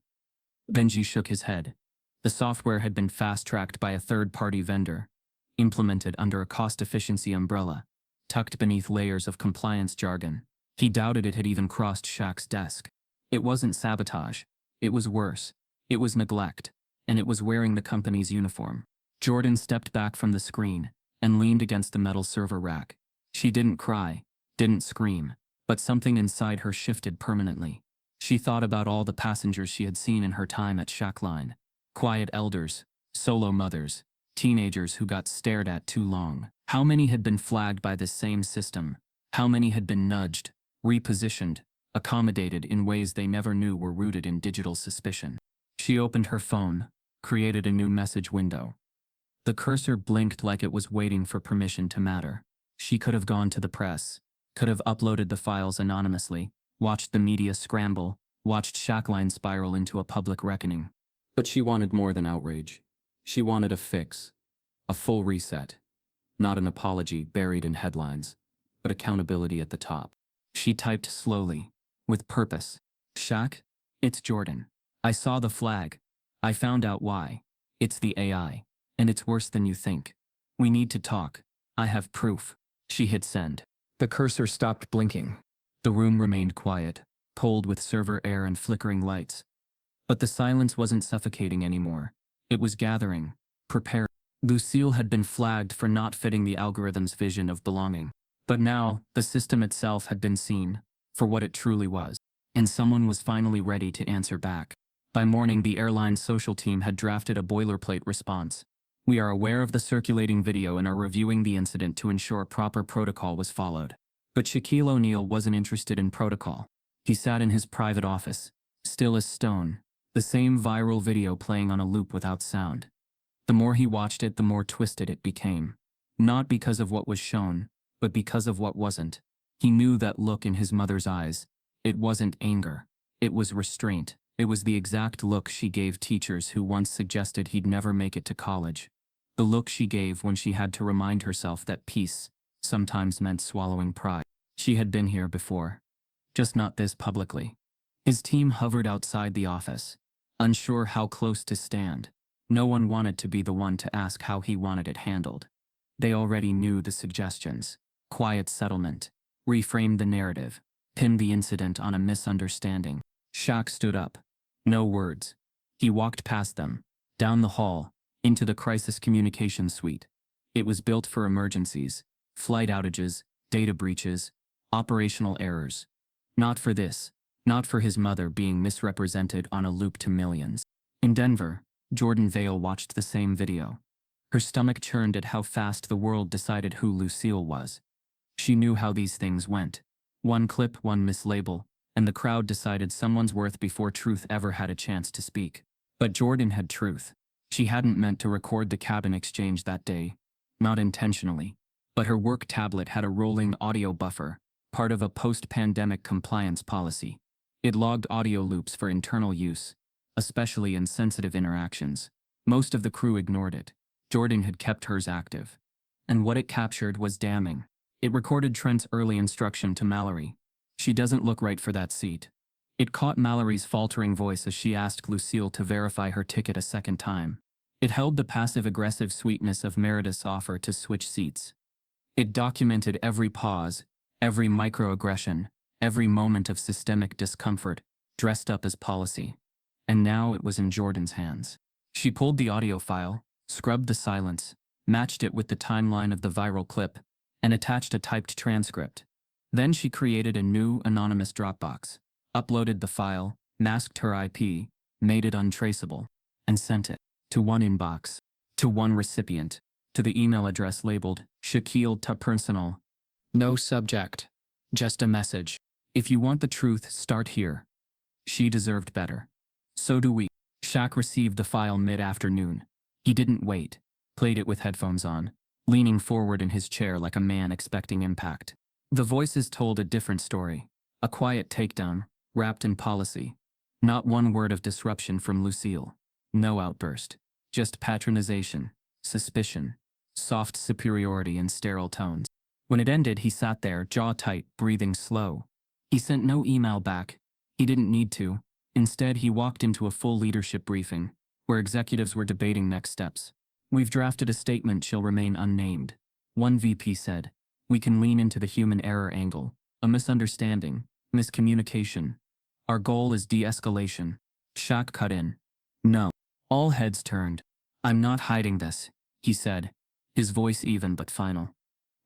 Benji shook his head. The software had been fast-tracked by a third-party vendor, implemented under a cost-efficiency umbrella, tucked beneath layers of compliance jargon. He doubted it had even crossed Shaq's desk. It wasn't sabotage. It was worse. It was neglect. And it was wearing the company's uniform. Jordan stepped back from the screen and leaned against the metal server rack. She didn't cry, didn't scream, but something inside her shifted permanently. She thought about all the passengers she had seen in her time at Airline. Quiet elders, solo mothers, teenagers who got stared at too long. How many had been flagged by this same system? How many had been nudged, repositioned, accommodated in ways they never knew were rooted in digital suspicion? She opened her phone, created a new message window. The cursor blinked like it was waiting for permission to matter. She could have gone to the press, could have uploaded the files anonymously, watched the media scramble, watched Airline spiral into a public reckoning. But she wanted more than outrage. She wanted a fix, a full reset. Not an apology buried in headlines, but accountability at the top. She typed slowly, with purpose. Shaq, it's Jordan. I saw the flag. I found out why. It's the AI, and it's worse than you think. We need to talk. I have proof. She hit send. The cursor stopped blinking. The room remained quiet, cold with server air and flickering lights. But the silence wasn't suffocating anymore. It was gathering, preparing. Lucille had been flagged for not fitting the algorithm's vision of belonging. But now, the system itself had been seen, for what it truly was. And someone was finally ready to answer back. By morning, the airline social team had drafted a boilerplate response. We are aware of the circulating video and are reviewing the incident to ensure proper protocol was followed. But Shaquille O'Neal wasn't interested in protocol. He sat in his private office, still as stone, the same viral video playing on a loop without sound. The more he watched it, the more twisted it became. Not because of what was shown, but because of what wasn't. He knew that look in his mother's eyes. It wasn't anger. It was restraint. It was the exact look she gave teachers who once suggested he'd never make it to college. The look she gave when she had to remind herself that peace sometimes meant swallowing pride. She had been here before. Just not this publicly. His team hovered outside the office, unsure how close to stand. No one wanted to be the one to ask how he wanted it handled. They already knew the suggestions. Quiet settlement. Reframe the narrative. Pin the incident on a misunderstanding. Shaq stood up. No words. He walked past them, down the hall, into the crisis communication suite. It was built for emergencies, flight outages, data breaches, operational errors. Not for this. Not for his mother being misrepresented on a loop to millions. In Denver, Jordan Vale watched the same video. Her stomach churned at how fast the world decided who Lucille was. She knew how these things went. One clip, one mislabel, and the crowd decided someone's worth before truth ever had a chance to speak. But Jordan had truth. She hadn't meant to record the cabin exchange that day, not intentionally. But her work tablet had a rolling audio buffer, part of a post-pandemic compliance policy. It logged audio loops for internal use, especially in sensitive interactions. Most of the crew ignored it. Jordan had kept hers active. And what it captured was damning. It recorded Trent's early instruction to Mallory. "She doesn't look right for that seat." It caught Mallory's faltering voice as she asked Lucille to verify her ticket a second time. It held the passive-aggressive sweetness of Meredith's offer to switch seats. It documented every pause, every microaggression, every moment of systemic discomfort, dressed up as policy. And now it was in Jordan's hands. She pulled the audio file, scrubbed the silence, matched it with the timeline of the viral clip, and attached a typed transcript. Then she created a new anonymous Dropbox, uploaded the file, masked her IP, made it untraceable, and sent it to one inbox, to one recipient, to the email address labeled Shaquille to Personal. No subject, just a message. "If you want the truth, start here." She deserved better. So do we. Shaq received the file mid-afternoon. He didn't wait, played it with headphones on, leaning forward in his chair like a man expecting impact. The voices told a different story, a quiet takedown, wrapped in policy. Not one word of disruption from Lucille. No outburst. Just patronization, suspicion, soft superiority in sterile tones. When it ended, he sat there, jaw tight, breathing slow. He sent no email back. He didn't need to. Instead, he walked into a full leadership briefing, where executives were debating next steps. "We've drafted a statement, she'll remain unnamed." One VP said. "We can lean into the human error angle, a misunderstanding, miscommunication. Our goal is de-escalation." Shaq cut in. "No." All heads turned. "I'm not hiding this," he said, his voice even but final.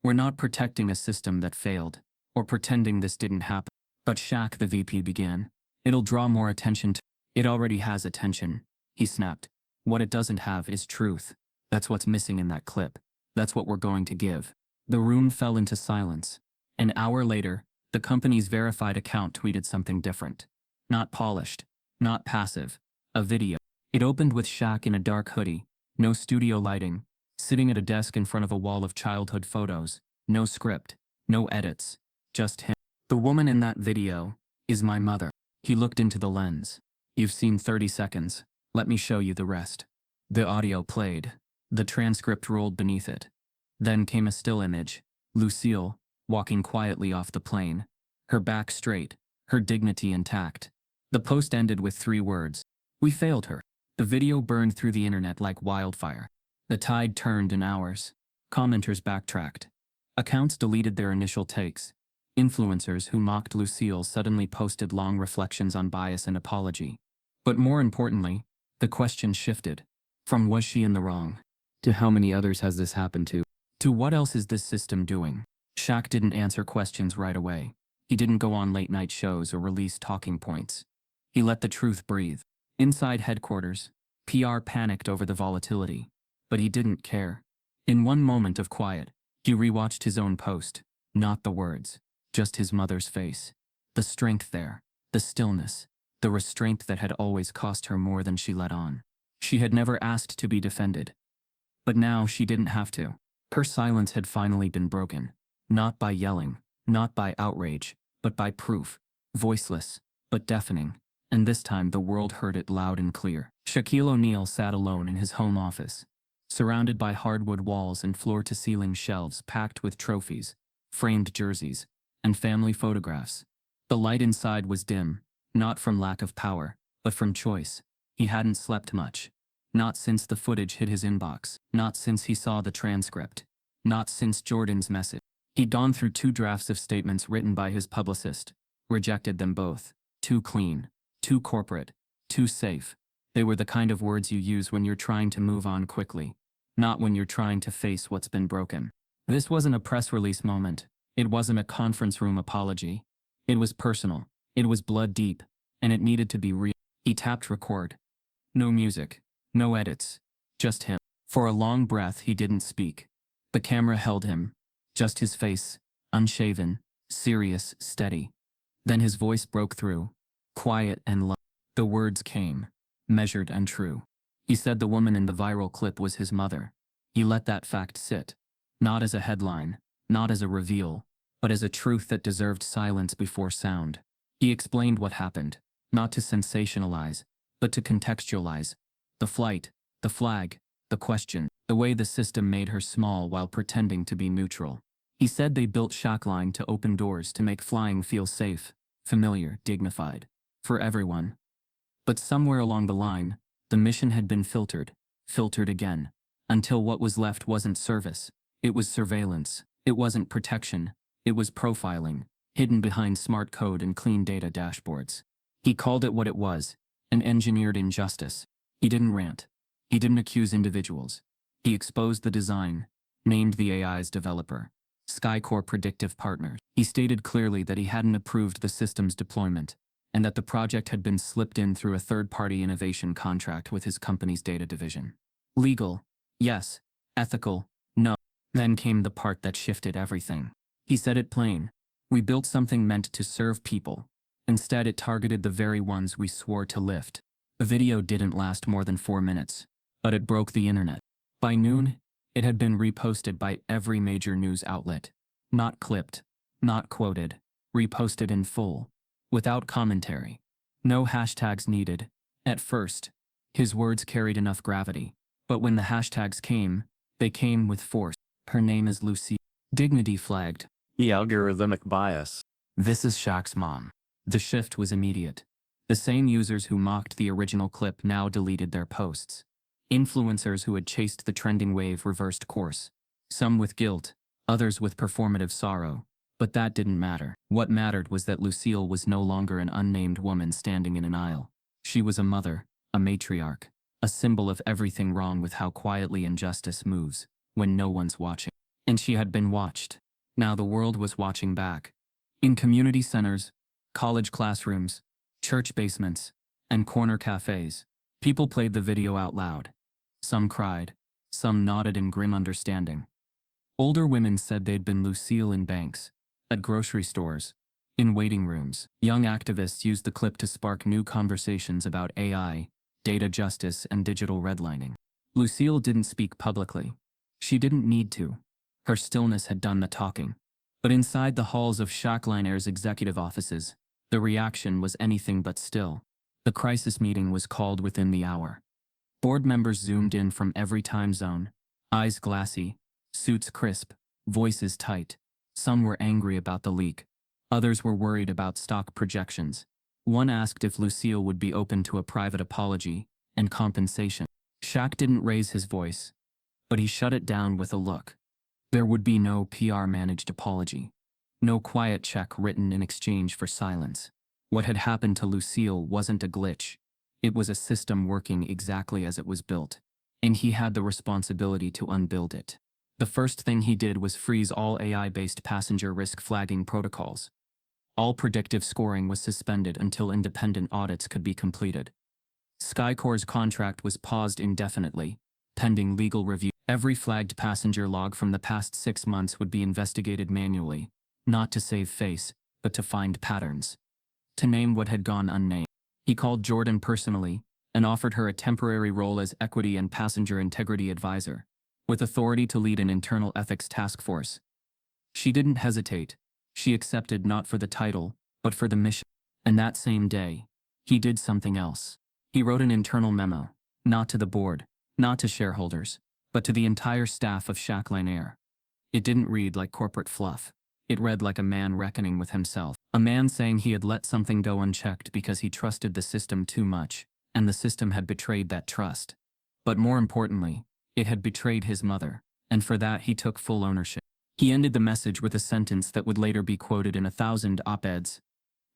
"We're not protecting a system that failed, or pretending this didn't happen." "But Shaq," the VP began, "it'll draw more attention to—" "It already has attention," he snapped. "What it doesn't have is truth. That's what's missing in that clip. That's what we're going to give." The room fell into silence. An hour later, the company's verified account tweeted something different. Not polished, not passive. A video. It opened with Shaq in a dark hoodie, no studio lighting, sitting at a desk in front of a wall of childhood photos, no script, no edits, just him. "The woman in that video is my mother." He looked into the lens. "You've seen 30 seconds. Let me show you the rest." The audio played. The transcript rolled beneath it. Then came a still image. Lucille, walking quietly off the plane. Her back straight, her dignity intact. The post ended with 3 words. "We failed her." The video burned through the internet like wildfire. The tide turned in hours. Commenters backtracked. Accounts deleted their initial takes. Influencers who mocked Lucille suddenly posted long reflections on bias and apology. But more importantly, the question shifted. From "was she in the wrong?" to "how many others has this happened to?" To "what else is this system doing?" Shaq didn't answer questions right away. He didn't go on late-night shows or release talking points. He let the truth breathe. Inside headquarters, PR panicked over the volatility. But he didn't care. In one moment of quiet, he rewatched his own post. Not the words, just his mother's face. The strength there, the stillness, the restraint that had always cost her more than she let on. She had never asked to be defended. But now she didn't have to. Her silence had finally been broken. Not by yelling, not by outrage, but by proof. Voiceless, but deafening. And this time the world heard it loud and clear. Shaquille O'Neal sat alone in his home office, surrounded by hardwood walls and floor-to-ceiling shelves packed with trophies, framed jerseys, and family photographs. The light inside was dim, not from lack of power, but from choice. He hadn't slept much. Not since the footage hit his inbox. Not since he saw the transcript. Not since Jordan's message. He'd gone through 2 drafts of statements written by his publicist. Rejected them both. Too clean. Too corporate. Too safe. They were the kind of words you use when you're trying to move on quickly. Not when you're trying to face what's been broken. This wasn't a press release moment. It wasn't a conference room apology. It was personal. It was blood deep. And it needed to be real. He tapped record. No music. No edits. Just him. For a long breath he didn't speak. The camera held him. Just his face. Unshaven. Serious. Steady. Then his voice broke through. Quiet and low. The words came. Measured and true. He said the woman in the viral clip was his mother. He let that fact sit. Not as a headline. Not as a reveal. But as a truth that deserved silence before sound. He explained what happened. Not to sensationalize, but to contextualize. The flight, the flag, The question, the way the system made her small while pretending to be neutral. He said they built Shackline to open doors to make flying feel safe, familiar, dignified. For everyone. But somewhere along the line, the mission had been filtered again. Until what was left wasn't service. It was surveillance. It wasn't protection. It was profiling, hidden behind smart code and clean data dashboards. He called it what it was, an engineered injustice. He didn't rant. He didn't accuse individuals. He exposed the design, named the AI's developer, Skycore Predictive Partners. He stated clearly that he hadn't approved the system's deployment, and that the project had been slipped in through a third-party innovation contract with his company's data division. Legal, yes. Ethical, no. Then came the part that shifted everything. He said it plain. We built something meant to serve people. Instead, it targeted the very ones we swore to lift. The video didn't last more than 4 minutes, but it broke the internet. By noon, it had been reposted by every major news outlet. Not clipped, not quoted, reposted in full, without commentary. No hashtags needed. At first, his words carried enough gravity, but when the hashtags came, they came with force. Her name is Lucy. Dignity flagged. The algorithmic bias. This is Shaq's mom. The shift was immediate. The same users who mocked the original clip now deleted their posts. Influencers who had chased the trending wave reversed course. Some with guilt, others with performative sorrow. But that didn't matter. What mattered was that Lucille was no longer an unnamed woman standing in an aisle. She was a mother, a matriarch, a symbol of everything wrong with how quietly injustice moves, when no one's watching. And she had been watched. Now the world was watching back. In community centers, college classrooms, church basements, and corner cafes, people played the video out loud. Some cried, some nodded in grim understanding. Older women said they'd been Lucille in banks, at grocery stores, in waiting rooms. Young activists used the clip to spark new conversations about AI, data justice, and digital redlining. Lucille didn't speak publicly. She didn't need to. Her stillness had done the talking. But inside the halls of Shackline Air's executive offices, the reaction was anything but still. The crisis meeting was called within the hour. Board members zoomed in from every time zone, eyes glassy, suits crisp, voices tight. Some were angry about the leak. Others were worried about stock projections. One asked if Lucille would be open to a private apology and compensation. Shaq didn't raise his voice, but he shut it down with a look. There would be no PR-managed apology. No quiet check written in exchange for silence. What had happened to Lucille wasn't a glitch. It was a system working exactly as it was built, and he had the responsibility to unbuild it. The first thing he did was freeze all AI-based passenger risk flagging protocols. All predictive scoring was suspended until independent audits could be completed. Skycore's contract was paused indefinitely, pending legal review. Every flagged passenger log from the past 6 months would be investigated manually, not to save face, but to find patterns. To name what had gone unnamed. He called Jordan personally and offered her a temporary role as equity and passenger integrity advisor, with authority to lead an internal ethics task force. She didn't hesitate. She accepted not for the title, but for the mission. And that same day, he did something else. He wrote an internal memo, not to the board, not to shareholders, but to the entire staff of Shackline Air. It didn't read like corporate fluff. It read like a man reckoning with himself. A man saying he had let something go unchecked because he trusted the system too much, and the system had betrayed that trust. But more importantly, it had betrayed his mother, and for that he took full ownership. He ended the message with a sentence that would later be quoted in 1,000 op-eds.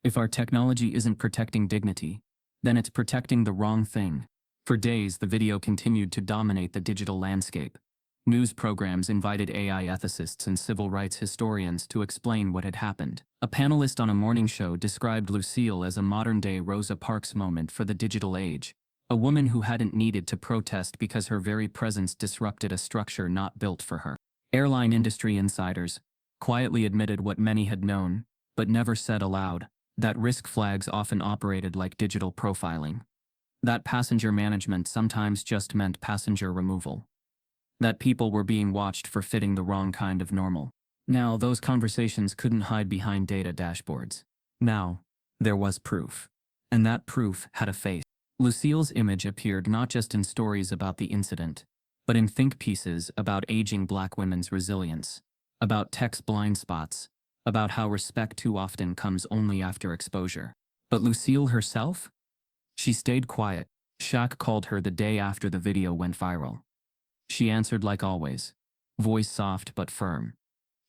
If our technology isn't protecting dignity, then it's protecting the wrong thing. For days, the video continued to dominate the digital landscape. News programs invited AI ethicists and civil rights historians to explain what had happened. A panelist on a morning show described Lucille as a modern-day Rosa Parks moment for the digital age, a woman who hadn't needed to protest because her very presence disrupted a structure not built for her. Airline industry insiders quietly admitted what many had known, but never said aloud, that risk flags often operated like digital profiling. That passenger management sometimes just meant passenger removal. That people were being watched for fitting the wrong kind of normal. Now, those conversations couldn't hide behind data dashboards. Now, there was proof. And that proof had a face. Lucille's image appeared not just in stories about the incident, but in think pieces about aging black women's resilience, about tech's blind spots, about how respect too often comes only after exposure. But Lucille herself? She stayed quiet. Shaq called her the day after the video went viral. She answered like always, voice soft but firm.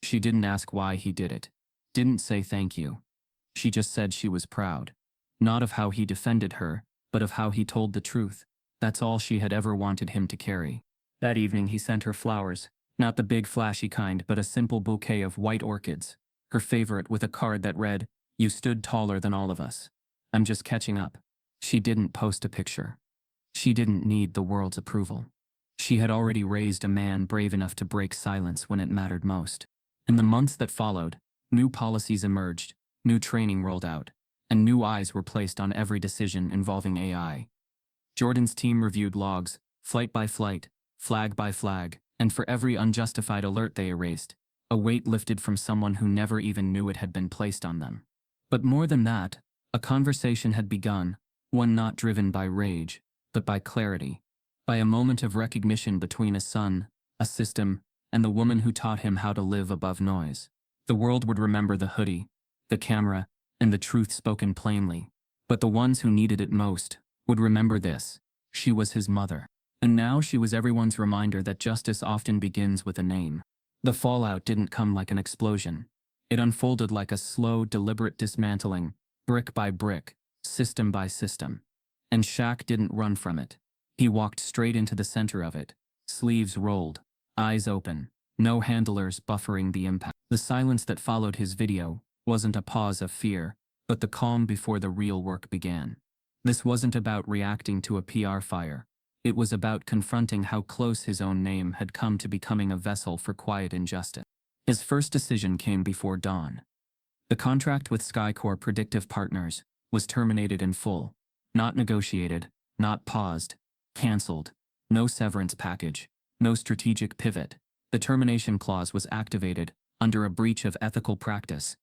She didn't ask why he did it, didn't say thank you. She just said she was proud. Not of how he defended her, but of how he told the truth. That's all she had ever wanted him to carry. That evening he sent her flowers, not the big flashy kind, but a simple bouquet of white orchids, her favorite, with a card that read, "You stood taller than all of us. I'm just catching up." She didn't post a picture. She didn't need the world's approval. She had already raised a man brave enough to break silence when it mattered most. In the months that followed, new policies emerged, new training rolled out, and new eyes were placed on every decision involving AI. Jordan's team reviewed logs, flight by flight, flag by flag, and for every unjustified alert they erased, a weight lifted from someone who never even knew it had been placed on them. But more than that, a conversation had begun, one not driven by rage, but by clarity, by a moment of recognition between a son, a system, and the woman who taught him how to live above noise. The world would remember the hoodie, the camera, and the truth spoken plainly, but the ones who needed it most would remember this. She was his mother. And now she was everyone's reminder that justice often begins with a name. The fallout didn't come like an explosion. It unfolded like a slow, deliberate dismantling, brick by brick, system by system. And Shaq didn't run from it. He walked straight into the center of it, sleeves rolled, eyes open, no handlers buffering the impact. The silence that followed his video wasn't a pause of fear, but the calm before the real work began. This wasn't about reacting to a PR fire. It was about confronting how close his own name had come to becoming a vessel for quiet injustice. His first decision came before dawn. The contract with Skycore Predictive Partners was terminated in full, not negotiated, not paused, cancelled, no severance package, no strategic pivot. The termination clause was activated under a breach of ethical practice.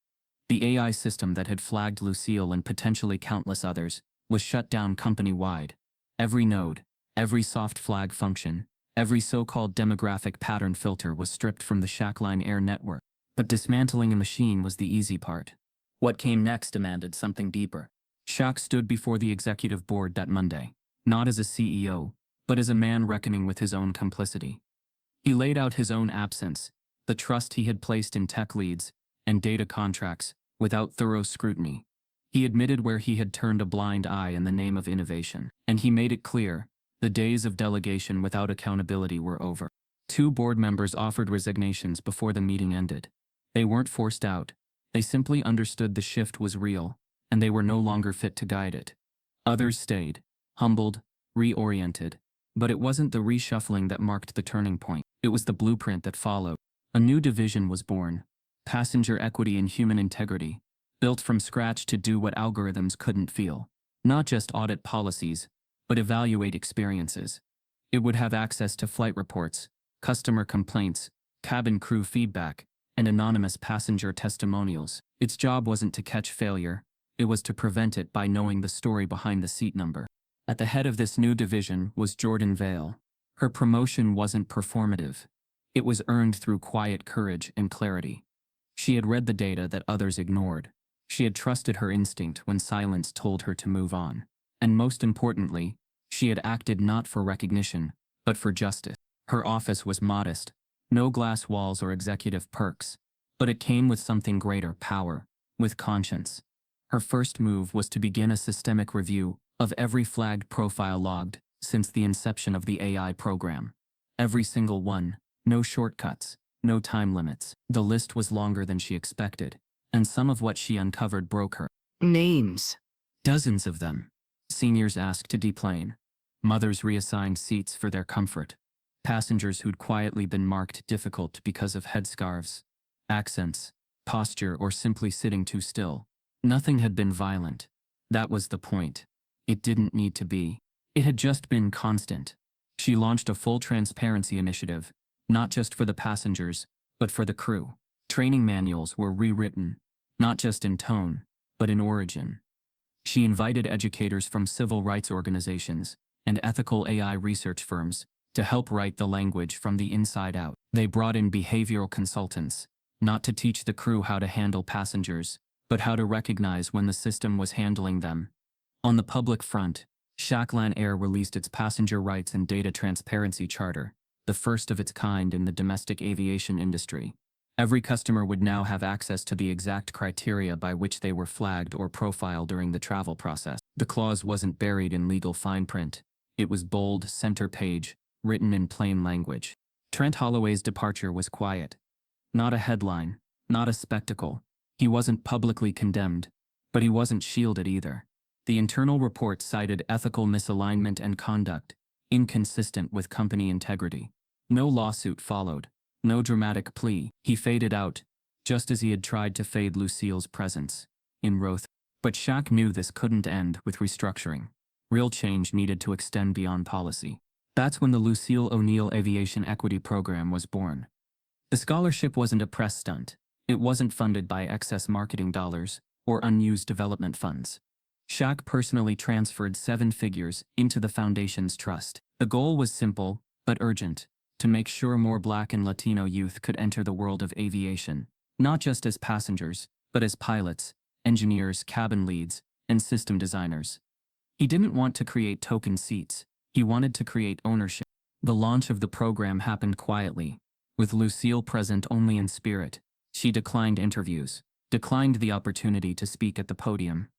The AI system that had flagged Lucille and potentially countless others was shut down company-wide. Every node, every soft flag function, every so-called demographic pattern filter was stripped from the Shackline Air network. But dismantling a machine was the easy part. What came next demanded something deeper. Shaq stood before the executive board that Monday, not as a CEO, but as a man reckoning with his own complicity. He laid out his own absence, the trust he had placed in tech leads and data contracts, without thorough scrutiny. He admitted where he had turned a blind eye in the name of innovation, and he made it clear the days of delegation without accountability were over. 2 board members offered resignations before the meeting ended. They weren't forced out. They simply understood the shift was real, and they were no longer fit to guide it. Others stayed, humbled, reoriented. But it wasn't the reshuffling that marked the turning point. It was the blueprint that followed. A new division was born. Passenger equity and human integrity, built from scratch to do what algorithms couldn't feel. Not just audit policies, but evaluate experiences. It would have access to flight reports, customer complaints, cabin crew feedback, and anonymous passenger testimonials. Its job wasn't to catch failure, it was to prevent it by knowing the story behind the seat number. At the head of this new division was Jordan Vale. Her promotion wasn't performative. It was earned through quiet courage and clarity. She had read the data that others ignored. She had trusted her instinct when silence told her to move on. And most importantly, she had acted not for recognition, but for justice. Her office was modest, no glass walls or executive perks, but it came with something greater: power, with conscience. Her first move was to begin a systemic review of every flagged profile logged since the inception of the AI program. Every single one, no shortcuts, no time limits. The list was longer than she expected, and some of what she uncovered broke her. Names. Dozens of them. Seniors asked to deplane. Mothers reassigned seats for their comfort. Passengers who'd quietly been marked difficult because of headscarves, accents, posture, or simply sitting too still. Nothing had been violent. That was the point. It didn't need to be. It had just been constant. She launched a full transparency initiative, not just for the passengers, but for the crew. Training manuals were rewritten, not just in tone, but in origin. She invited educators from civil rights organizations and ethical AI research firms to help write the language from the inside out. They brought in behavioral consultants, not to teach the crew how to handle passengers, but how to recognize when the system was handling them. On the public front, Shaq Air released its Passenger Rights and Data Transparency Charter, the first of its kind in the domestic aviation industry. Every customer would now have access to the exact criteria by which they were flagged or profiled during the travel process. The clause wasn't buried in legal fine print. It was bold, center page, written in plain language. Trent Holloway's departure was quiet. Not a headline, not a spectacle. He wasn't publicly condemned, but he wasn't shielded either. The internal report cited ethical misalignment and conduct, inconsistent with company integrity. No lawsuit followed. No dramatic plea. He faded out, just as he had tried to fade Lucille's presence in Roth. But Shaq knew this couldn't end with restructuring. Real change needed to extend beyond policy. That's when the Lucille O'Neill Aviation Equity Program was born. The scholarship wasn't a press stunt. It wasn't funded by excess marketing dollars or unused development funds. Shaq personally transferred 7 figures into the foundation's trust. The goal was simple, but urgent: to make sure more Black and Latino youth could enter the world of aviation, not just as passengers, but as pilots, engineers, cabin leads, and system designers. He didn't want to create token seats. He wanted to create ownership. The launch of the program happened quietly, with Lucille present only in spirit. She declined interviews, declined the opportunity to speak at the podium.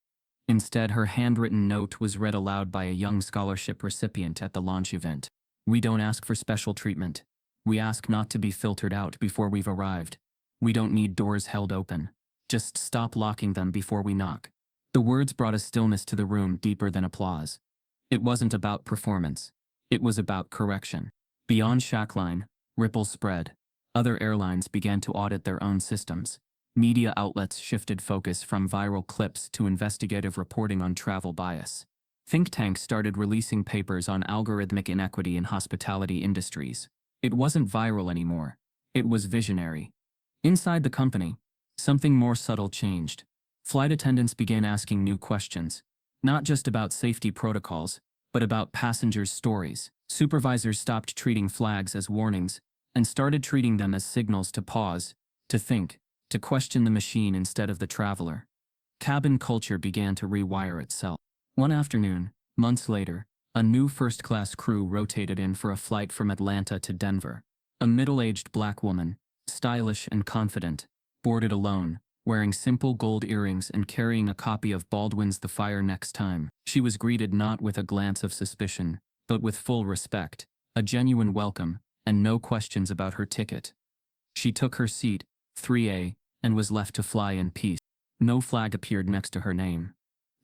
Instead, her handwritten note was read aloud by a young scholarship recipient at the launch event. "We don't ask for special treatment. We ask not to be filtered out before we've arrived. We don't need doors held open. Just stop locking them before we knock." The words brought a stillness to the room deeper than applause. It wasn't about performance. It was about correction. Beyond Shaq, ripples spread. Other airlines began to audit their own systems. Media outlets shifted focus from viral clips to investigative reporting on travel bias. Think tanks started releasing papers on algorithmic inequity in hospitality industries. It wasn't viral anymore. It was visionary. Inside the company, something more subtle changed. Flight attendants began asking new questions, not just about safety protocols, but about passengers' stories. Supervisors stopped treating flags as warnings and started treating them as signals to pause, to think, to question the machine instead of the traveler. Cabin culture began to rewire itself. One afternoon, months later, a new first-class crew rotated in for a flight from Atlanta to Denver. A middle-aged Black woman, stylish and confident, boarded alone, wearing simple gold earrings and carrying a copy of Baldwin's The Fire Next Time. She was greeted not with a glance of suspicion, but with full respect, a genuine welcome, and no questions about her ticket. She took her seat, 3A, and was left to fly in peace. No flag appeared next to her name.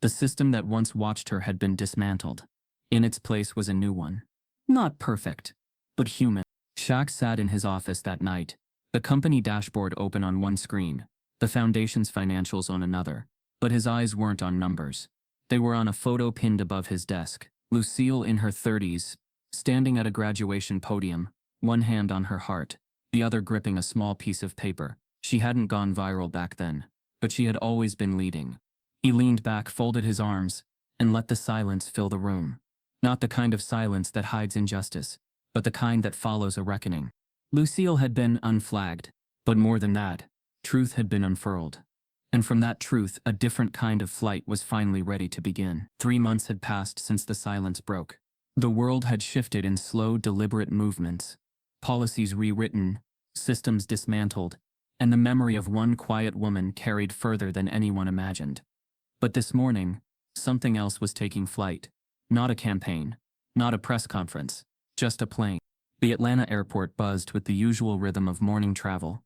The system that once watched her had been dismantled. In its place was a new one. Not perfect, but human. Shaq sat in his office that night, the company dashboard open on one screen, the foundation's financials on another. But his eyes weren't on numbers. They were on a photo pinned above his desk. Lucille in her 30s, standing at a graduation podium, one hand on her heart, the other gripping a small piece of paper. She hadn't gone viral back then, but she had always been leading. He leaned back, folded his arms, and let the silence fill the room. Not the kind of silence that hides injustice, but the kind that follows a reckoning. Lucille had been unflagged, but more than that, truth had been unfurled. And from that truth, a different kind of flight was finally ready to begin. 3 months had passed since the silence broke. The world had shifted in slow, deliberate movements. Policies rewritten, systems dismantled, and the memory of one quiet woman carried further than anyone imagined. But this morning, something else was taking flight. Not a campaign, not a press conference, just a plane. The Atlanta airport buzzed with the usual rhythm of morning travel.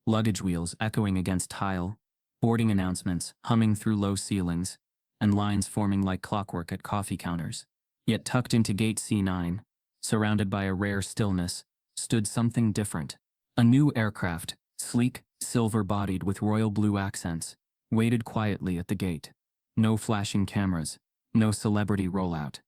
Luggage wheels echoing against tile, boarding announcements humming through low ceilings, and lines forming like clockwork at coffee counters. Yet tucked into gate C9, surrounded by a rare stillness, stood something different. A new aircraft, sleek, silver-bodied with royal blue accents, waited quietly at the gate. No flashing cameras, no celebrity rollout.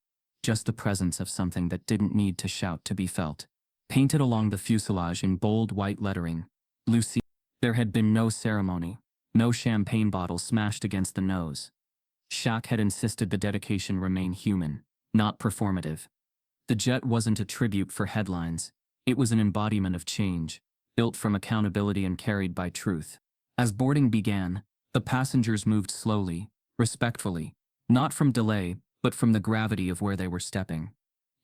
Just the presence of something that didn't need to shout to be felt. Painted along the fuselage in bold white lettering, Lucy. There had been no ceremony, no champagne bottle smashed against the nose. Shaq had insisted the dedication remain human, not performative. The jet wasn't a tribute for headlines. It was an embodiment of change, built from accountability and carried by truth. As boarding began, the passengers moved slowly, respectfully, not from delay, but from the gravity of where they were stepping.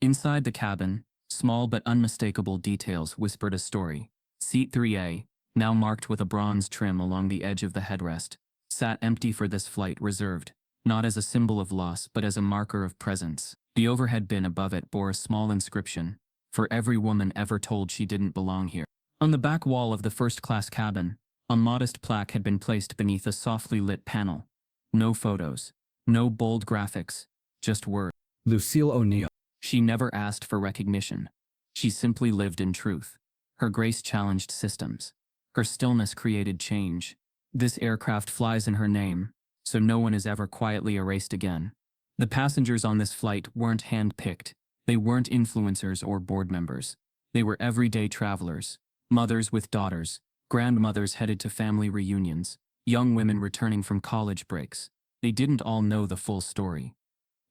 Inside the cabin, small but unmistakable details whispered a story. Seat 3A, now marked with a bronze trim along the edge of the headrest, sat empty for this flight, reserved, not as a symbol of loss but as a marker of presence. The overhead bin above it bore a small inscription, "For every woman ever told she didn't belong here." On the back wall of the first-class cabin, a modest plaque had been placed beneath a softly lit panel. No photos, no bold graphics, just words. Lucille O'Neill. She never asked for recognition. She simply lived in truth. Her grace challenged systems. Her stillness created change. This aircraft flies in her name, so no one is ever quietly erased again. The passengers on this flight weren't hand-picked. They weren't influencers or board members. They were everyday travelers, mothers with daughters, grandmothers headed to family reunions, young women returning from college breaks. They didn't all know the full story,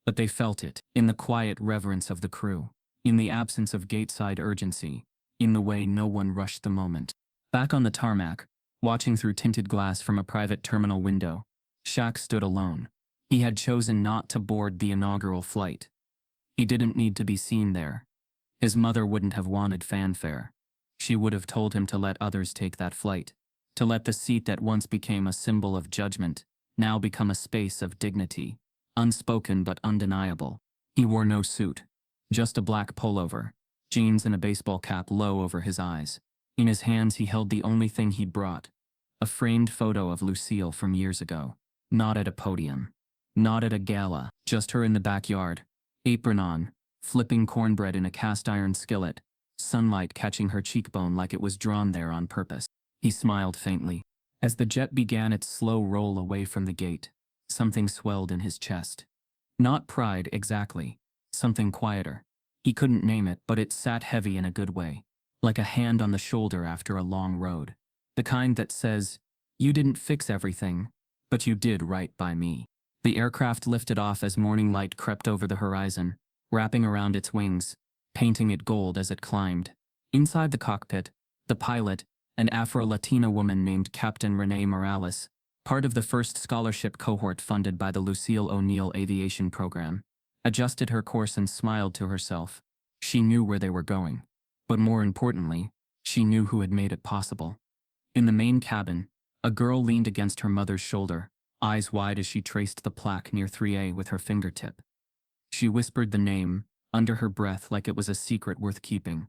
but they felt it, in the quiet reverence of the crew, in the absence of gateside urgency, in the way no one rushed the moment. Back on the tarmac, watching through tinted glass from a private terminal window, Shaq stood alone. He had chosen not to board the inaugural flight. He didn't need to be seen there. His mother wouldn't have wanted fanfare. She would have told him to let others take that flight, to let the seat that once became a symbol of judgment now become a space of dignity, unspoken but undeniable. He wore no suit, just a black pullover, jeans and a baseball cap low over his eyes. In his hands he held the only thing he'd brought, a framed photo of Lucille from years ago. Not at a podium, not at a gala, just her in the backyard, apron on, flipping cornbread in a cast-iron skillet, sunlight catching her cheekbone like it was drawn there on purpose. He smiled faintly. As the jet began its slow roll away from the gate, something swelled in his chest. Not pride exactly, something quieter. He couldn't name it, but it sat heavy in a good way, like a hand on the shoulder after a long road. The kind that says, "You didn't fix everything, but you did right by me." The aircraft lifted off as morning light crept over the horizon, wrapping around its wings, painting it gold as it climbed. Inside the cockpit, the pilot, an Afro-Latina woman named Captain Renee Morales, part of the first scholarship cohort funded by the Lucille O'Neill Aviation Program, adjusted her course and smiled to herself. She knew where they were going, but more importantly, she knew who had made it possible. In the main cabin, a girl leaned against her mother's shoulder, eyes wide as she traced the plaque near 3A with her fingertip. She whispered the name, under her breath like it was a secret worth keeping.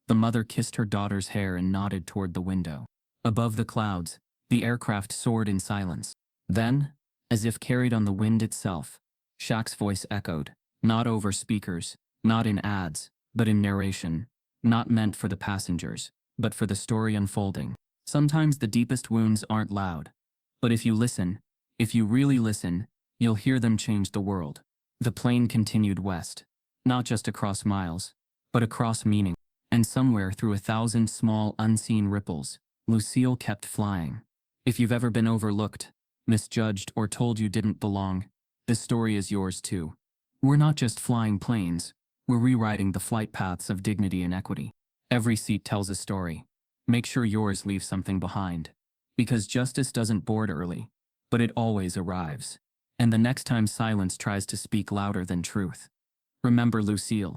The mother kissed her daughter's hair and nodded toward the window. Above the clouds, the aircraft soared in silence. Then, as if carried on the wind itself, Shaq's voice echoed, not over speakers, not in ads, but in narration, not meant for the passengers, but for the story unfolding. Sometimes the deepest wounds aren't loud, but if you listen, if you really listen, you'll hear them change the world. The plane continued west, not just across miles, but across meaning. And somewhere through 1,000 small unseen ripples, Lucille kept flying. If you've ever been overlooked, misjudged, or told you didn't belong, this story is yours too. We're not just flying planes, we're rewriting the flight paths of dignity and equity. Every seat tells a story. Make sure yours leaves something behind. Because justice doesn't board early, but it always arrives. And the next time silence tries to speak louder than truth, remember Lucille.